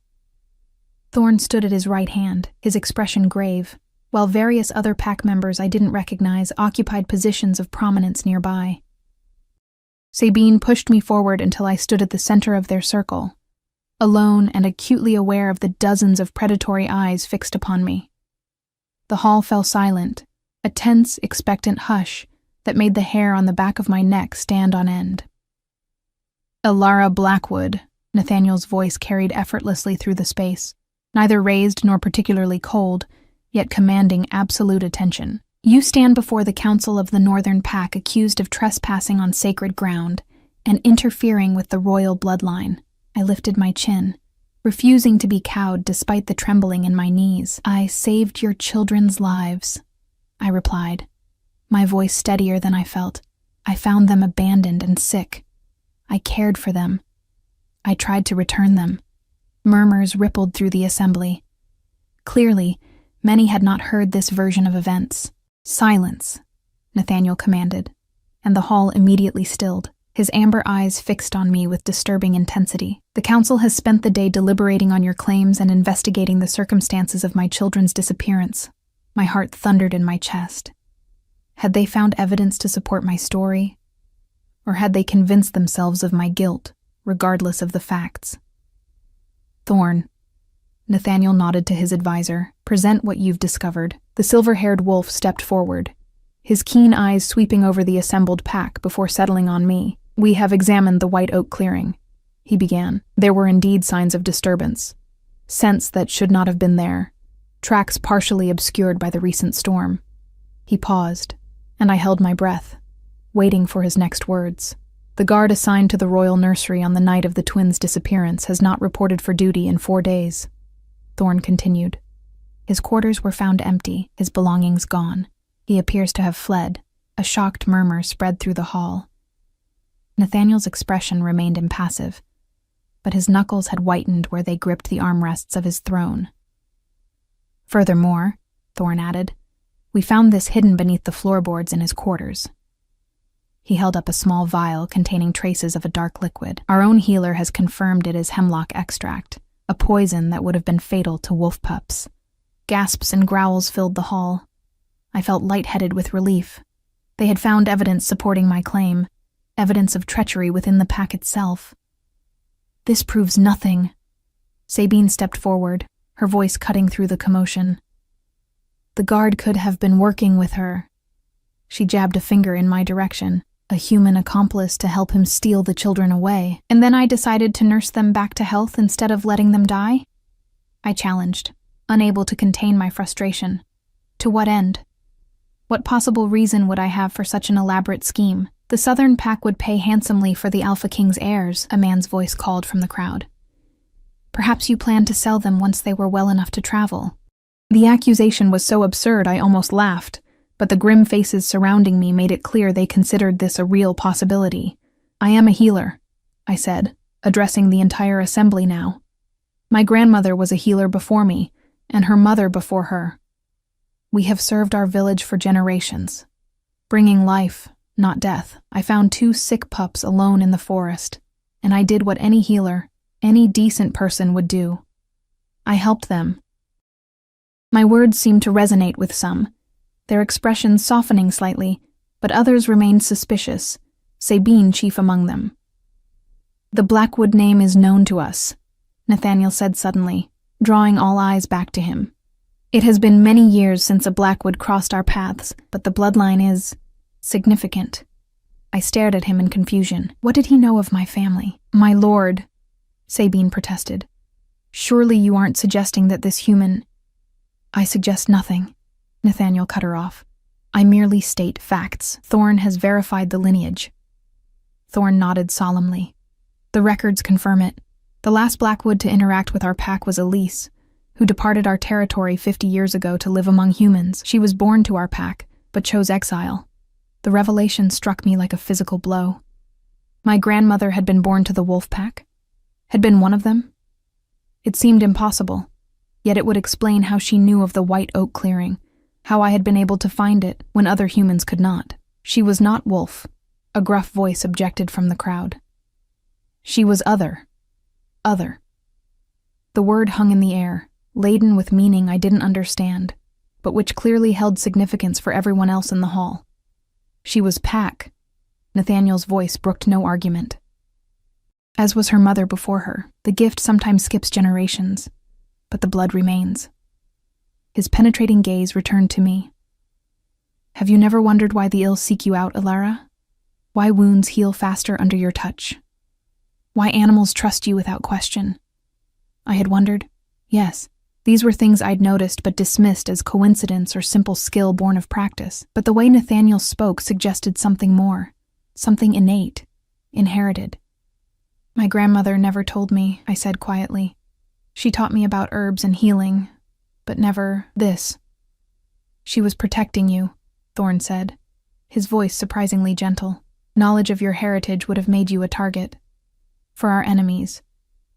Thorn stood at his right hand, his expression grave, while various other pack members I didn't recognize occupied positions of prominence nearby. Sabine pushed me forward until I stood at the center of their circle, alone and acutely aware of the dozens of predatory eyes fixed upon me. The hall fell silent, a tense, expectant hush that made the hair on the back of my neck stand on end. Elara Blackwood, Nathaniel's voice carried effortlessly through the space, neither raised nor particularly cold, yet commanding absolute attention. You stand before the Council of the Northern Pack accused of trespassing on sacred ground and interfering with the royal bloodline. I lifted my chin, refusing to be cowed despite the trembling in my knees. I saved your children's lives, I replied, my voice steadier than I felt. I found them abandoned and sick. I cared for them. I tried to return them. Murmurs rippled through the assembly. Clearly, many had not heard this version of events. Silence, Nathaniel commanded, and the hall immediately stilled, his amber eyes fixed on me with disturbing intensity. The council has spent the day deliberating on your claims and investigating the circumstances of my children's disappearance. My heart thundered in my chest. Had they found evidence to support my story? Or had they convinced themselves of my guilt, regardless of the facts? Thorn. Nathaniel nodded to his advisor. Present what you've discovered. The silver-haired wolf stepped forward, his keen eyes sweeping over the assembled pack before settling on me. We have examined the White Oak clearing, he began. There were indeed signs of disturbance, scents that should not have been there, tracks partially obscured by the recent storm. He paused, and I held my breath, waiting for his next words. The guard assigned to the royal nursery on the night of the twins' disappearance has not reported for duty in 4 days, Thorn continued. His quarters were found empty, his belongings gone. He appears to have fled. A shocked murmur spread through the hall. Nathaniel's expression remained impassive, but his knuckles had whitened where they gripped the armrests of his throne. Furthermore, Thorn added, we found this hidden beneath the floorboards in his quarters. He held up a small vial containing traces of a dark liquid. Our own healer has confirmed it is hemlock extract, a poison that would have been fatal to wolf pups. Gasps and growls filled the hall. I felt lightheaded with relief. They had found evidence supporting my claim, evidence of treachery within the pack itself. This proves nothing. Sabine stepped forward, her voice cutting through the commotion. The guard could have been working with her. She jabbed a finger in my direction, a human accomplice to help him steal the children away, and then I decided to nurse them back to health instead of letting them die? I challenged, unable to contain my frustration. To what end? What possible reason would I have for such an elaborate scheme? The Southern Pack would pay handsomely for the Alpha King's heirs, a man's voice called from the crowd. Perhaps you planned to sell them once they were well enough to travel. The accusation was so absurd I almost laughed, but the grim faces surrounding me made it clear they considered this a real possibility. I am a healer, I said, addressing the entire assembly now. My grandmother was a healer before me, and her mother before her. We have served our village for generations, bringing life, not death. I found 2 sick pups alone in the forest, and I did what any healer, any decent person would do. I helped them. My words seemed to resonate with some, their expressions softening slightly, but others remained suspicious, Sabine chief among them. The Blackwood name is known to us, Nathaniel said suddenly, drawing all eyes back to him. It has been many years since a Blackwood crossed our paths, but the bloodline is significant. I stared at him in confusion. What did he know of my family? My lord, Sabine protested. Surely you aren't suggesting that this human... I suggest nothing, Nathaniel cut her off. I merely state facts. Thorn has verified the lineage. Thorn nodded solemnly. The records confirm it. The last Blackwood to interact with our pack was Elise, who departed our territory 50 years ago to live among humans. She was born to our pack, but chose exile. The revelation struck me like a physical blow. My grandmother had been born to the wolf pack? Had been one of them? It seemed impossible, yet it would explain how she knew of the White Oak clearing, how I had been able to find it when other humans could not. She was not wolf, a gruff voice objected from the crowd. She was other. Other. The word hung in the air, laden with meaning I didn't understand, but which clearly held significance for everyone else in the hall. She was pack. Nathaniel's voice brooked no argument. As was her mother before her, the gift sometimes skips generations, but the blood remains. His penetrating gaze returned to me. Have you never wondered why the ill seek you out, Alara? Why wounds heal faster under your touch? Why animals trust you without question? I had wondered. Yes, these were things I'd noticed but dismissed as coincidence or simple skill born of practice. But the way Nathaniel spoke suggested something more, something innate, inherited. My grandmother never told me, I said quietly. She taught me about herbs and healing, but never this. She was protecting you, Thorn said, his voice surprisingly gentle. Knowledge of your heritage would have made you a target. For our enemies,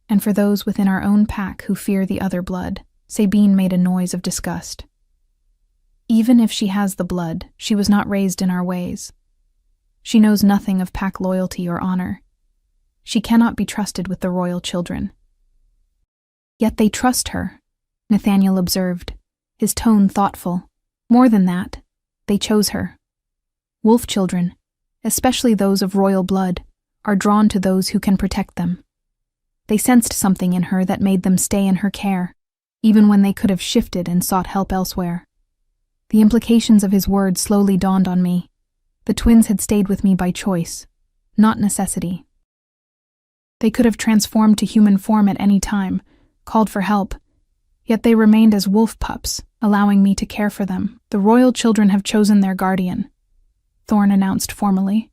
and for those within our own pack who fear the other blood. Sabine made a noise of disgust. Even if she has the blood, she was not raised in our ways. She knows nothing of pack loyalty or honor. She cannot be trusted with the royal children. Yet they trust her, Nathaniel observed, his tone thoughtful. More than that, they chose her. Wolf children, especially those of royal blood, are drawn to those who can protect them. They sensed something in her that made them stay in her care, even when they could have shifted and sought help elsewhere. The implications of his words slowly dawned on me. The twins had stayed with me by choice, not necessity. They could have transformed to human form at any time, called for help, Yet they remained as wolf pups, allowing me to care for them. The royal children have chosen their guardian, Thorn announced formally.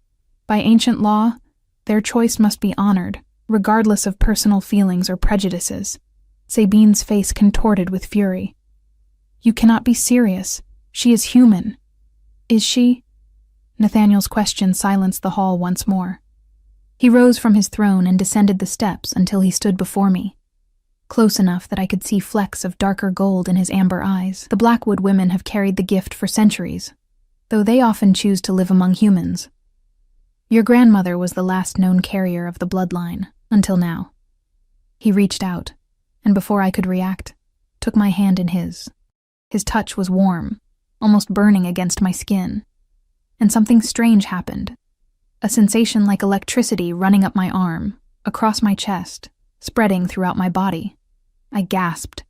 By ancient law, their choice must be honored, regardless of personal feelings or prejudices. Sabine's face contorted with fury. You cannot be serious. She is human. Is she? Nathaniel's question silenced the hall once more. He rose from his throne and descended the steps until he stood before me, close enough that I could see flecks of darker gold in his amber eyes. The Blackwood women have carried the gift for centuries, though they often choose to live among humans. Your grandmother was the last known carrier of the bloodline, until now. He reached out, and before I could react, took my hand in his. His touch was warm, almost burning against my skin. And something strange happened. A sensation like electricity running up my arm, across my chest, spreading throughout my body. I gasped,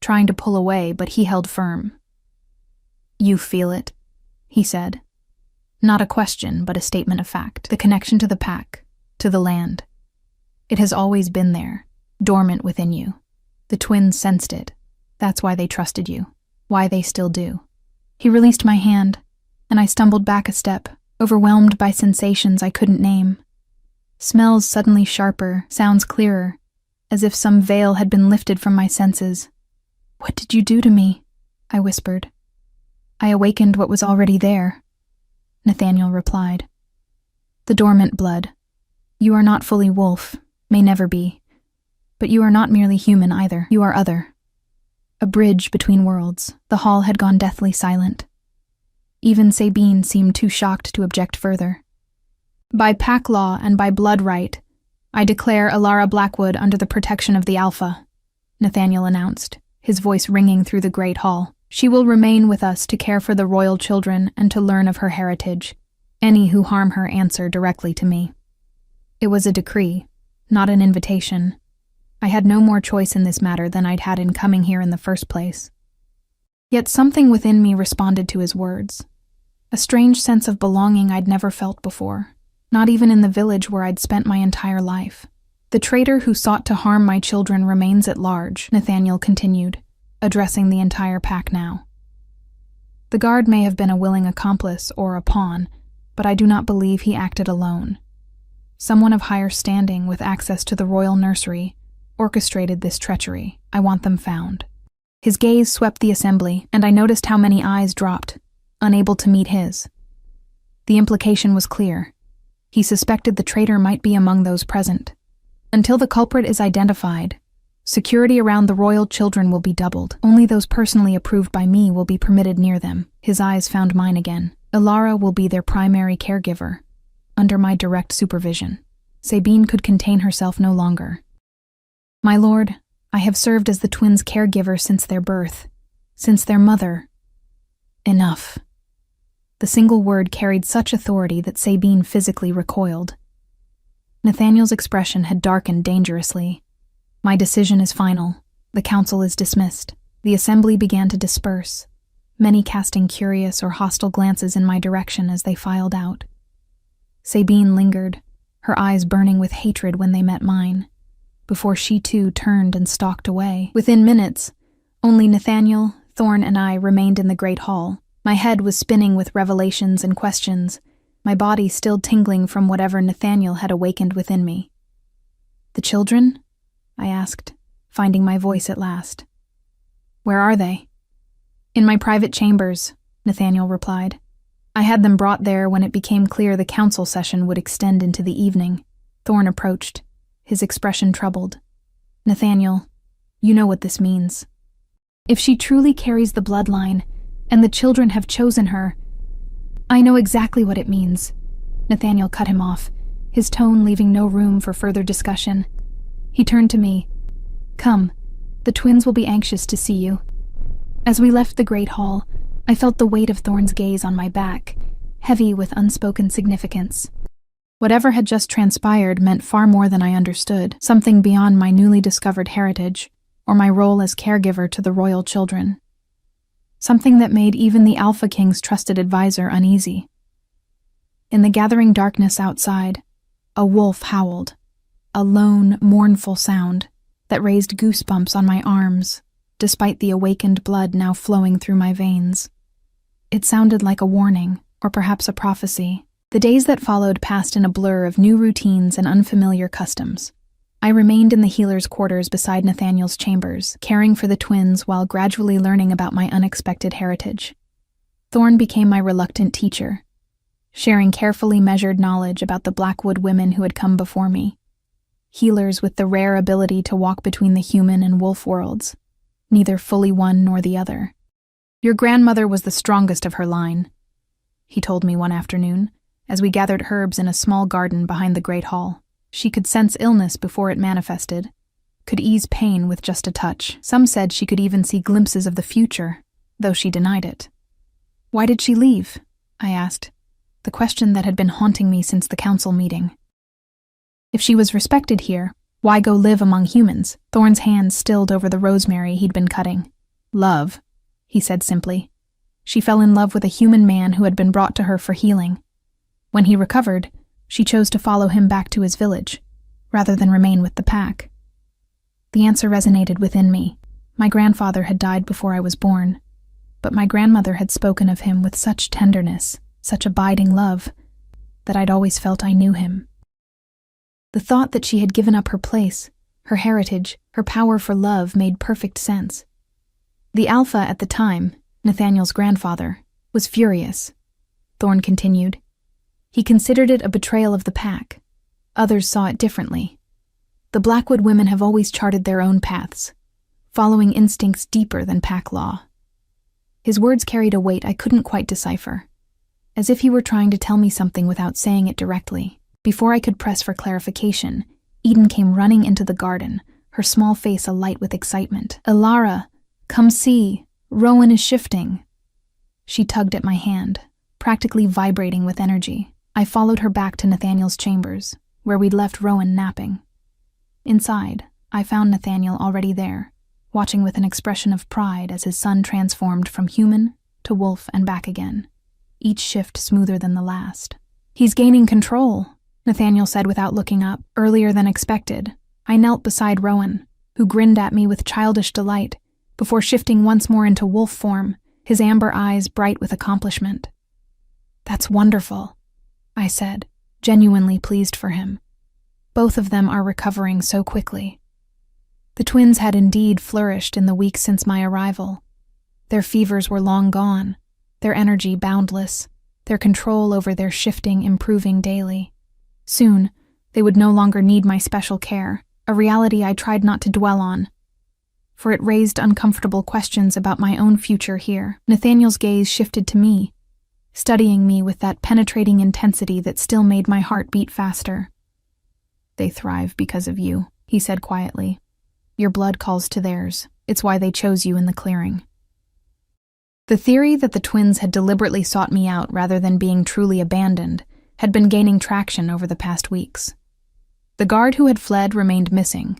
trying to pull away, but he held firm. You feel it, he said. Not a question, but a statement of fact. The connection to the pack, to the land. It has always been there, dormant within you. The twins sensed it. That's why they trusted you. Why they still do. He released my hand, and I stumbled back a step, overwhelmed by sensations I couldn't name. Smells suddenly sharper, sounds clearer, as if some veil had been lifted from my senses. What did you do to me? I whispered. I awakened what was already there, Nathaniel replied. The dormant blood. You are not fully wolf, may never be. But you are not merely human either. You are other. A bridge between worlds. The hall had gone deathly silent. Even Sabine seemed too shocked to object further. By pack law and by blood right, I declare Alara Blackwood under the protection of the Alpha, Nathaniel announced, his voice ringing through the great hall. She will remain with us to care for the royal children and to learn of her heritage. Any who harm her answer directly to me. It was a decree, not an invitation. I had no more choice in this matter than I'd had in coming here in the first place. Yet something within me responded to his words. A strange sense of belonging I'd never felt before, not even in the village where I'd spent my entire life. The traitor who sought to harm my children remains at large, Nathaniel continued, addressing the entire pack now. The guard may have been a willing accomplice or a pawn, but I do not believe he acted alone. Someone of higher standing with access to the royal nursery orchestrated this treachery. I want them found. His gaze swept the assembly, and I noticed how many eyes dropped, unable to meet his. The implication was clear. He suspected the traitor might be among those present. Until the culprit is identified, security around the royal children will be doubled. Only those personally approved by me will be permitted near them. His eyes found mine again. Alara will be their primary caregiver, under my direct supervision. Sabine could contain herself no longer. My lord, I have served as the twins' caregiver since their birth, since their mother. Enough. The single word carried such authority that Sabine physically recoiled. Nathaniel's expression had darkened dangerously. My decision is final. The council is dismissed. The assembly began to disperse, many casting curious or hostile glances in my direction as they filed out. Sabine lingered, her eyes burning with hatred when they met mine, before she too turned and stalked away. Within minutes, only Nathaniel, Thorn, and I remained in the great hall. My head was spinning with revelations and questions, my body still tingling from whatever Nathaniel had awakened within me. The children? I asked, finding my voice at last. Where are they? In my private chambers, Nathaniel replied. I had them brought there when it became clear the council session would extend into the evening. Thorn approached, his expression troubled. Nathaniel, you know what this means. If she truly carries the bloodline, and the children have chosen her, I know exactly what it means. Nathaniel cut him off, his tone leaving no room for further discussion. He turned to me. Come, the twins will be anxious to see you. As we left the great hall, I felt the weight of Thorn's gaze on my back, heavy with unspoken significance. Whatever had just transpired meant far more than I understood, something beyond my newly discovered heritage, or my role as caregiver to the royal children. Something that made even the Alpha King's trusted advisor uneasy. In the gathering darkness outside, a wolf howled, a lone, mournful sound that raised goosebumps on my arms, despite the awakened blood now flowing through my veins. It sounded like a warning, or perhaps a prophecy. The days that followed passed in a blur of new routines and unfamiliar customs. I remained in the healer's quarters beside Nathaniel's chambers, caring for the twins while gradually learning about my unexpected heritage. Thorn became my reluctant teacher, sharing carefully measured knowledge about the Blackwood women who had come before me. Healers with the rare ability to walk between the human and wolf worlds, neither fully one nor the other. "Your grandmother was the strongest of her line," he told me one afternoon, as we gathered herbs in a small garden behind the great hall. "She could sense illness before it manifested, could ease pain with just a touch. Some said she could even see glimpses of the future, though she denied it." "Why did she leave?" I asked, the question that had been haunting me since the council meeting. "If she was respected here, why go live among humans?" Thorn's hand stilled over the rosemary he'd been cutting. "Love," he said simply. "She fell in love with a human man who had been brought to her for healing. When he recovered, she chose to follow him back to his village, rather than remain with the pack." The answer resonated within me. My grandfather had died before I was born, but my grandmother had spoken of him with such tenderness, such abiding love, that I'd always felt I knew him. The thought that she had given up her place, her heritage, her power for love made perfect sense. The Alpha at the time, Nathaniel's grandfather, was furious. Thorn continued. He considered it a betrayal of the pack. Others saw it differently. The Blackwood women have always charted their own paths, following instincts deeper than pack law. His words carried a weight I couldn't quite decipher, as if he were trying to tell me something without saying it directly. Before I could press for clarification, Eden came running into the garden, her small face alight with excitement. "Ilara, come see, Rowan is shifting." She tugged at my hand, practically vibrating with energy. I followed her back to Nathaniel's chambers, where we'd left Rowan napping. Inside, I found Nathaniel already there, watching with an expression of pride as his son transformed from human to wolf and back again, each shift smoother than the last. "He's gaining control," Nathaniel said without looking up. Earlier than expected, I knelt beside Rowan, who grinned at me with childish delight, before shifting once more into wolf form, his amber eyes bright with accomplishment. "That's wonderful," I said, genuinely pleased for him. Both of them are recovering so quickly. The twins had indeed flourished in the weeks since my arrival. Their fevers were long gone, their energy boundless, their control over their shifting improving daily. Soon, they would no longer need my special care, a reality I tried not to dwell on, for it raised uncomfortable questions about my own future here. Nathaniel's gaze shifted to me, studying me with that penetrating intensity that still made my heart beat faster. "They thrive because of you," he said quietly. "Your blood calls to theirs. It's why they chose you in the clearing." The theory that the twins had deliberately sought me out rather than being truly abandoned had been gaining traction over the past weeks. The guard who had fled remained missing,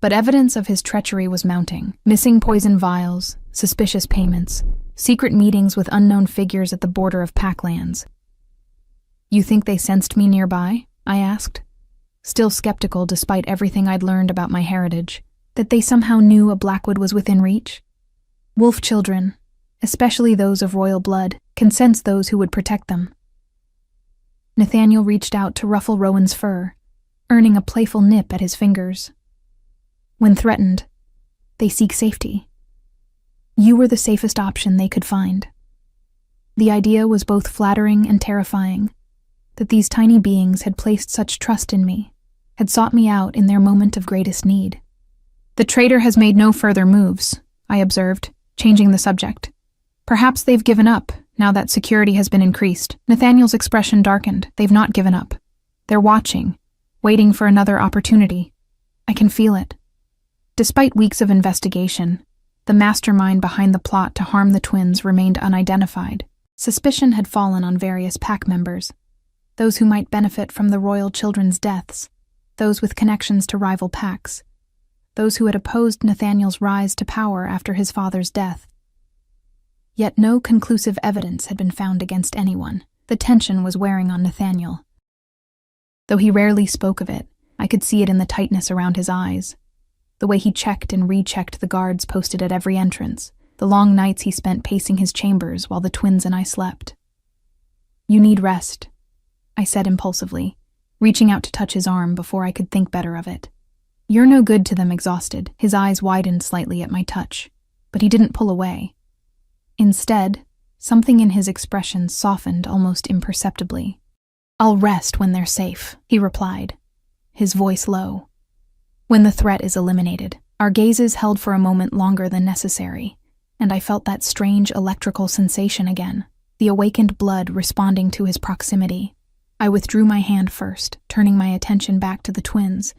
but evidence of his treachery was mounting. Missing poison vials, suspicious payments, secret meetings with unknown figures at the border of Packlands. "You think they sensed me nearby?" I asked, still skeptical despite everything I'd learned about my heritage. That they somehow knew a Blackwood was within reach? Wolf children, especially those of royal blood, can sense those who would protect them. Nathaniel reached out to ruffle Rowan's fur, earning a playful nip at his fingers. "When threatened, they seek safety. You were the safest option they could find." The idea was both flattering and terrifying, that these tiny beings had placed such trust in me, had sought me out in their moment of greatest need. "The traitor has made no further moves," I observed, changing the subject. "Perhaps they've given up, now that security has been increased." Nathaniel's expression darkened. "They've not given up. They're watching, waiting for another opportunity. I can feel it." Despite weeks of investigation, the mastermind behind the plot to harm the twins remained unidentified. Suspicion had fallen on various pack members, those who might benefit from the royal children's deaths, those with connections to rival packs, those who had opposed Nathaniel's rise to power after his father's death. Yet no conclusive evidence had been found against anyone. The tension was wearing on the way he checked and rechecked the guards posted at every entrance, the long nights he spent pacing his chambers while the twins and I slept. "You need rest," I said impulsively, reaching out to touch his arm before I could think better of it. "You're no good to them exhausted." His eyes widened slightly at my touch, but he didn't pull away. Instead, something in his expression softened almost imperceptibly. "I'll rest when they're safe," he replied, his voice low. "When the threat is eliminated." Our gazes held for a moment longer than necessary, and I felt that strange electrical sensation again, the awakened blood responding to his proximity. I withdrew my hand first, turning my attention back to the twins,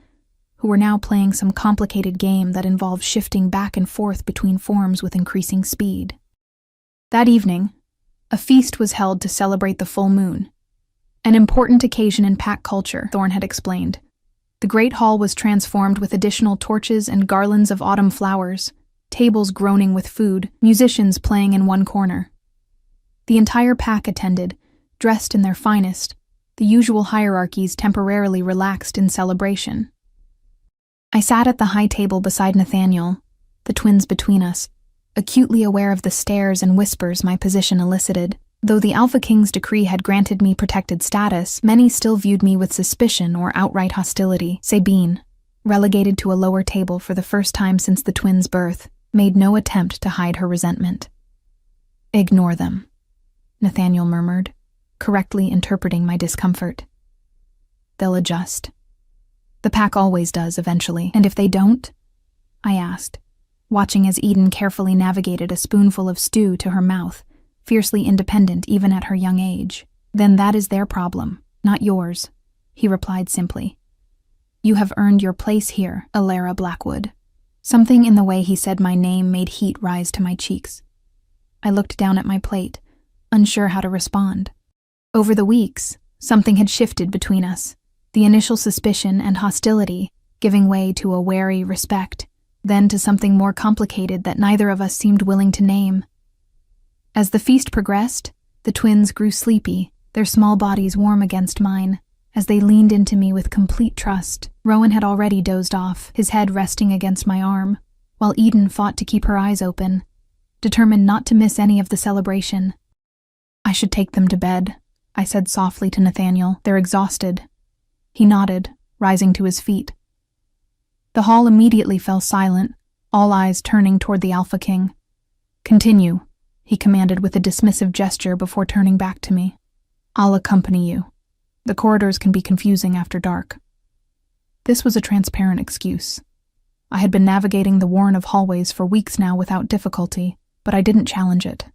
who were now playing some complicated game that involved shifting back and forth between forms with increasing speed. That evening, a feast was held to celebrate the full moon, an important occasion in pack culture, Thorne had explained. The great hall was transformed with additional torches and garlands of autumn flowers, tables groaning with food, musicians playing in one corner. The entire pack attended, dressed in their finest, the usual hierarchies temporarily relaxed in celebration. I sat at the high table beside Nathaniel, the twins between us, acutely aware of the stares and whispers my position elicited. Though the Alpha King's decree had granted me protected status, many still viewed me with suspicion or outright hostility. Sabine, relegated to a lower table for the first time since the twins' birth, made no attempt to hide her resentment. "Ignore them," Nathaniel murmured, correctly interpreting my discomfort. "They'll adjust. The pack always does eventually, and if they don't?" I asked, watching as Eden carefully navigated a spoonful of stew to her mouth, fiercely independent even at her young age. "Then that is their problem, not yours," he replied simply. "You have earned your place here, Alara Blackwood." Something in the way he said my name made heat rise to my cheeks. I looked down at my plate, unsure how to respond. Over the weeks, something had shifted between us, the initial suspicion and hostility giving way to a wary respect, then to something more complicated that neither of us seemed willing to name. As the feast progressed, the twins grew sleepy, their small bodies warm against mine, as they leaned into me with complete trust. Rowan had already dozed off, his head resting against my arm, while Eden fought to keep her eyes open, determined not to miss any of the celebration. "I should take them to bed," I said softly to Nathaniel. "They're exhausted." He nodded, rising to his feet. The hall immediately fell silent, all eyes turning toward the Alpha King. "Continue," he commanded with a dismissive gesture before turning back to me. "I'll accompany you. The corridors can be confusing after dark." This was a transparent excuse. I had been navigating the warren of hallways for weeks now without difficulty, but I didn't challenge it.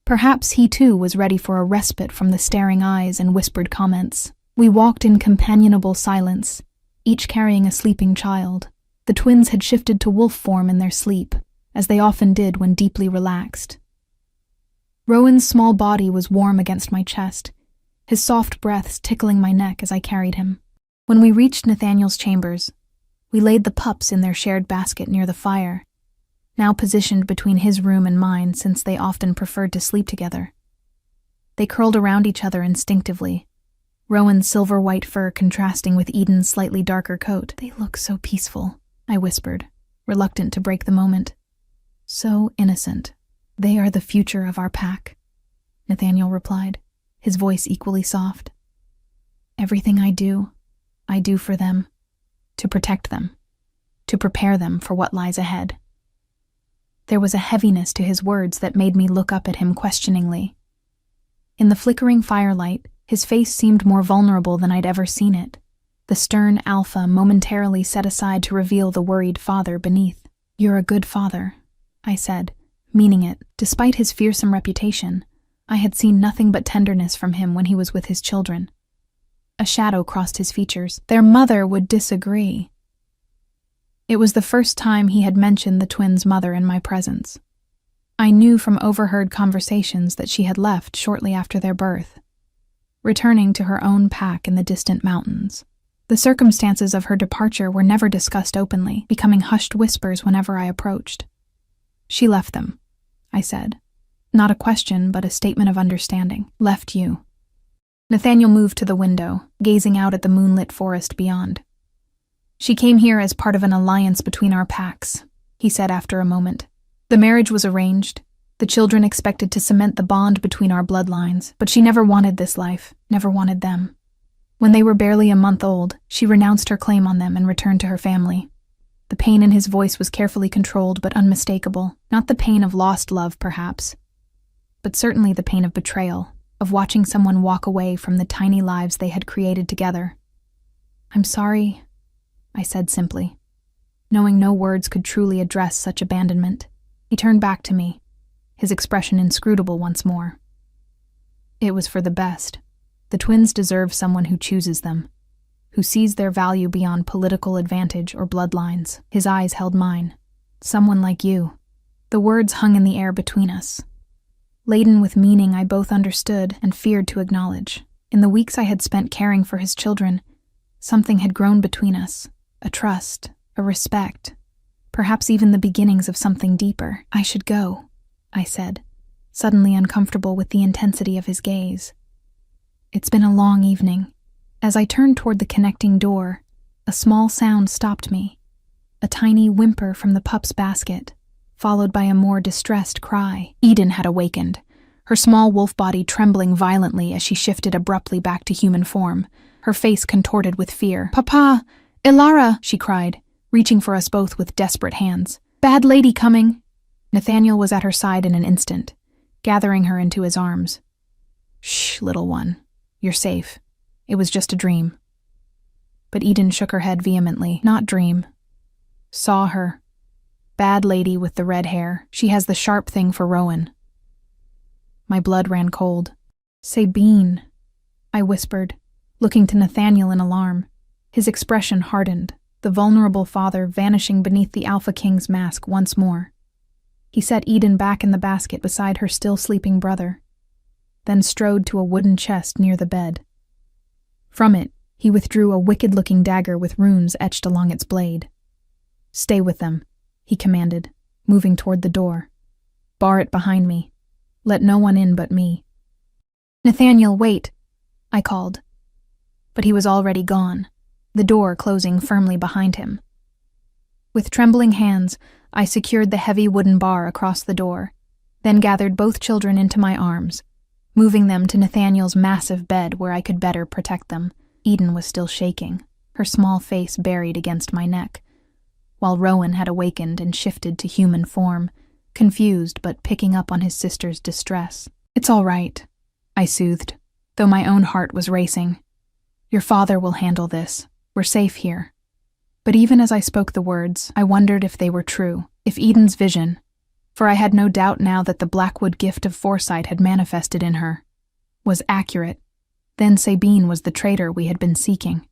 Perhaps he too was ready for a respite from the staring eyes and whispered comments. We walked in companionable silence, each carrying a sleeping child. The twins had shifted to wolf form in their sleep, as they often did when deeply relaxed. Rowan's small body was warm against my chest, his soft breaths tickling my neck as I carried him. When we reached Nathaniel's chambers, we laid the pups in their shared basket near the fire, now positioned between his room and mine since they often preferred to sleep together. They curled around each other instinctively, Rowan's silver-white fur contrasting with Eden's slightly darker coat. "They look so peaceful," I whispered, reluctant to break the moment. "So innocent. They are the future of our pack," Nathaniel replied, his voice equally soft. "Everything I do for them, to protect them, to prepare them for what lies ahead." There was a heaviness to his words that made me look up at him questioningly. In the flickering firelight, his face seemed more vulnerable than I'd ever seen it, the stern alpha momentarily set aside to reveal the worried father beneath. "You're a good father," I said, meaning it. Despite his fearsome reputation, I had seen nothing but tenderness from him when he was with his children. A shadow crossed his features. Their mother would disagree. It was the first time he had mentioned the twins' mother in my presence. I knew from overheard conversations that she had left shortly after their birth, returning to her own pack in the distant mountains. The circumstances of her departure were never discussed openly, becoming hushed whispers whenever I approached. "She left them," I said. Not a question, but a statement of understanding. "Left you." Nathaniel moved to the window, gazing out at the moonlit forest beyond. She came here as part of an alliance between our packs, he said after a moment. The marriage was arranged. The children expected to cement the bond between our bloodlines, but she never wanted this life, never wanted them. When they were barely a month old, she renounced her claim on them and returned to her family. The pain in his voice was carefully controlled but unmistakable, not the pain of lost love, perhaps, but certainly the pain of betrayal, of watching someone walk away from the tiny lives they had created together. "I'm sorry," I said simply, knowing no words could truly address such abandonment. He turned back to me, his expression inscrutable once more. "It was for the best. The twins deserve someone who chooses them, who sees their value beyond political advantage or bloodlines." His eyes held mine. "Someone like you." The words hung in the air between us, laden with meaning I both understood and feared to acknowledge. In the weeks I had spent caring for his children, something had grown between us, a trust, a respect, perhaps even the beginnings of something deeper. "I should go," I said, suddenly uncomfortable with the intensity of his gaze. "It's been a long evening." As I turned toward the connecting door, a small sound stopped me, a tiny whimper from the Pups' basket, followed by a more distressed cry. Eden had awakened, her small wolf body trembling violently as she shifted abruptly back to human form, her face contorted with fear. "Papa! Ilara!" she cried, reaching for us both with desperate hands. "Bad lady coming!" Nathaniel was at her side in an instant, gathering her into his arms. "Shh, little one. You're safe. It was just a dream." But Eden shook her head vehemently. "Not dream. Saw her. Bad lady with the red hair. She has the sharp thing for Rowan." My blood ran cold. "Sabine," I whispered, looking to Nathaniel in alarm. His expression hardened, the vulnerable father vanishing beneath the Alpha King's mask once more. He set Eden back in the basket beside her still sleeping brother, then strode to a wooden chest near the bed. From it, he withdrew a wicked-looking dagger with runes etched along its blade. "Stay with them," he commanded, moving toward the door. "Bar it behind me. Let no one in but me." "Nathaniel, wait," I called. But he was already gone, the door closing firmly behind him. With trembling hands, I secured the heavy wooden bar across the door, then gathered both children into my arms, moving them to Nathaniel's massive bed where I could better protect them. Eden was still shaking, her small face buried against my neck, while Rowan had awakened and shifted to human form, confused but picking up on his sister's distress. "It's all right," I soothed, though my own heart was racing. "Your father will handle this. We're safe here." But even as I spoke the words, I wondered if they were true, if Eden's vision, for I had no doubt now that the Blackwood gift of foresight had manifested in her, was accurate. Then Sabine was the traitor we had been seeking,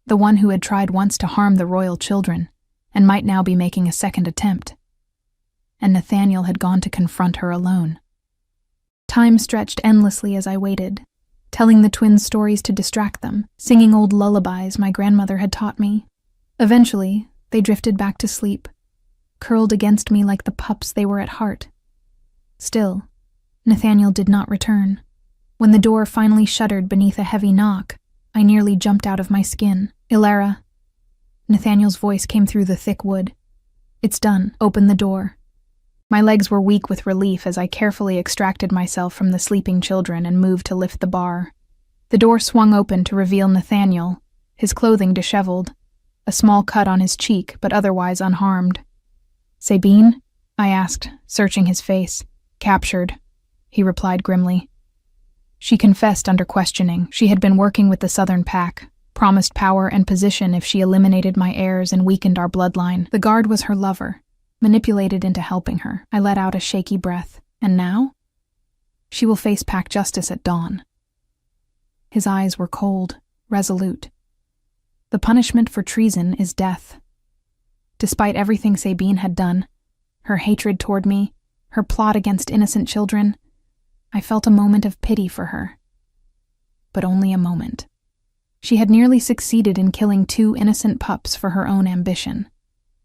the one who had tried once to harm the royal children, and might now be making a second attempt. And Nathaniel had gone to confront her alone. Time stretched endlessly as I waited, telling the twins stories to distract them, singing old lullabies my grandmother had taught me. Eventually, they drifted back to sleep, curled against me like the pups they were at heart. Still, Nathaniel did not return. When the door finally shuddered beneath a heavy knock, I nearly jumped out of my skin. "Ilara." Nathaniel's voice came through the thick wood. "It's done. Open the door." My legs were weak with relief as I carefully extracted myself from the sleeping children and moved to lift the bar. The door swung open to reveal Nathaniel, his clothing disheveled, a small cut on his cheek but otherwise unharmed. "Sabine?" I asked, searching his face. "Captured," he replied grimly. She confessed under questioning. She had been working with the Southern Pack, promised power and position if she eliminated my heirs and weakened our bloodline. The guard was her lover, manipulated into helping her. I let out a shaky breath. And now? She will face Pack justice at dawn. His eyes were cold, resolute. The punishment for treason is death. Despite everything Sabine had done, her hatred toward me, her plot against innocent children, I felt a moment of pity for her. But only a moment. She had nearly succeeded in killing 2 innocent pups for her own ambition.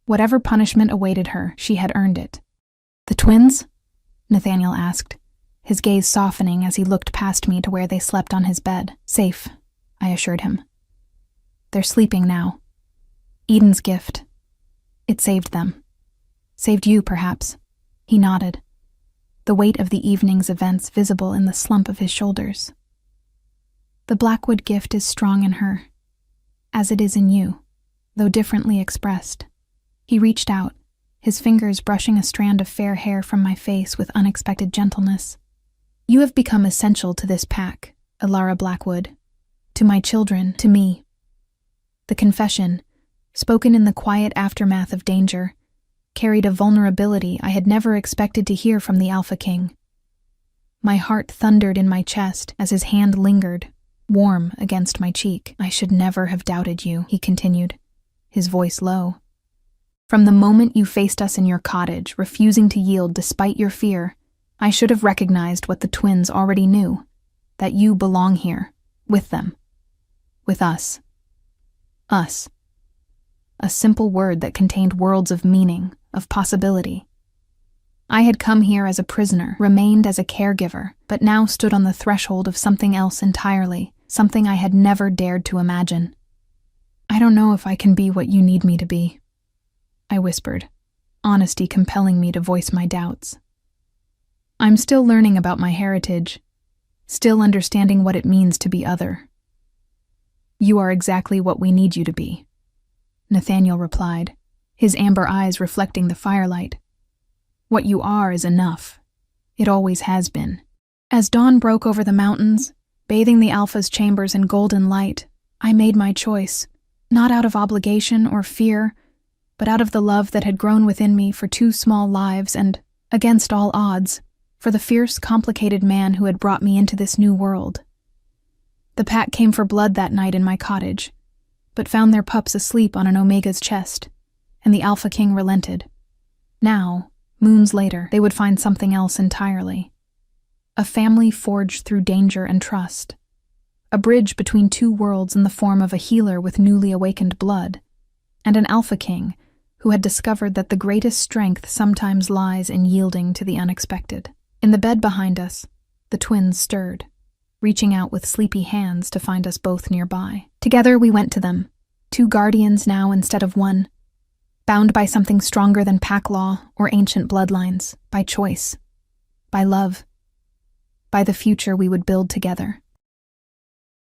Whatever punishment awaited her, she had earned it. "The twins?" Nathaniel asked, his gaze softening as he looked past me to where they slept on his bed. "Safe," I assured him. "They're sleeping now." Eden's gift. It saved them. Saved you, perhaps. He nodded, the weight of the evening's events visible in the slump of his shoulders. The Blackwood gift is strong in her, as it is in you, though differently expressed. He reached out, his fingers brushing a strand of fair hair from my face with unexpected gentleness. You have become essential to this pack, Elara Blackwood. To my children, to me. The confession, spoken in the quiet aftermath of danger, carried a vulnerability I had never expected to hear from the Alpha King. My heart thundered in my chest as his hand lingered, warm against my cheek. I should never have doubted you, he continued, his voice low. From the moment you faced us in your cottage, refusing to yield despite your fear, I should have recognized what the twins already knew, that you belong here, with them. With us. Us. A simple word that contained worlds of meaning, of possibility. I had come here as a prisoner, remained as a caregiver, but now stood on the threshold of something else entirely, something I had never dared to imagine. I don't know if I can be what you need me to be, I whispered, honesty compelling me to voice my doubts. I'm still learning about my heritage, still understanding what it means to be other. You are exactly what we need you to be, Nathaniel replied, his amber eyes reflecting the firelight. What you are is enough. It always has been. As dawn broke over the mountains, bathing the Alpha's chambers in golden light, I made my choice, not out of obligation or fear, but out of the love that had grown within me for 2 small lives and, against all odds, for the fierce, complicated man who had brought me into this new world. The pack came for blood that night in my cottage, but found their pups asleep on an Omega's chest, and the Alpha King relented. Now, moons later, they would find something else entirely. A family forged through danger and trust. A bridge between 2 worlds in the form of a healer with newly awakened blood, and an Alpha King who had discovered that the greatest strength sometimes lies in yielding to the unexpected. In the bed behind us, the twins stirred, reaching out with sleepy hands to find us both nearby. Together we went to them, 2 guardians now instead of 1, bound by something stronger than pack law or ancient bloodlines, by choice, by love, by the future we would build together.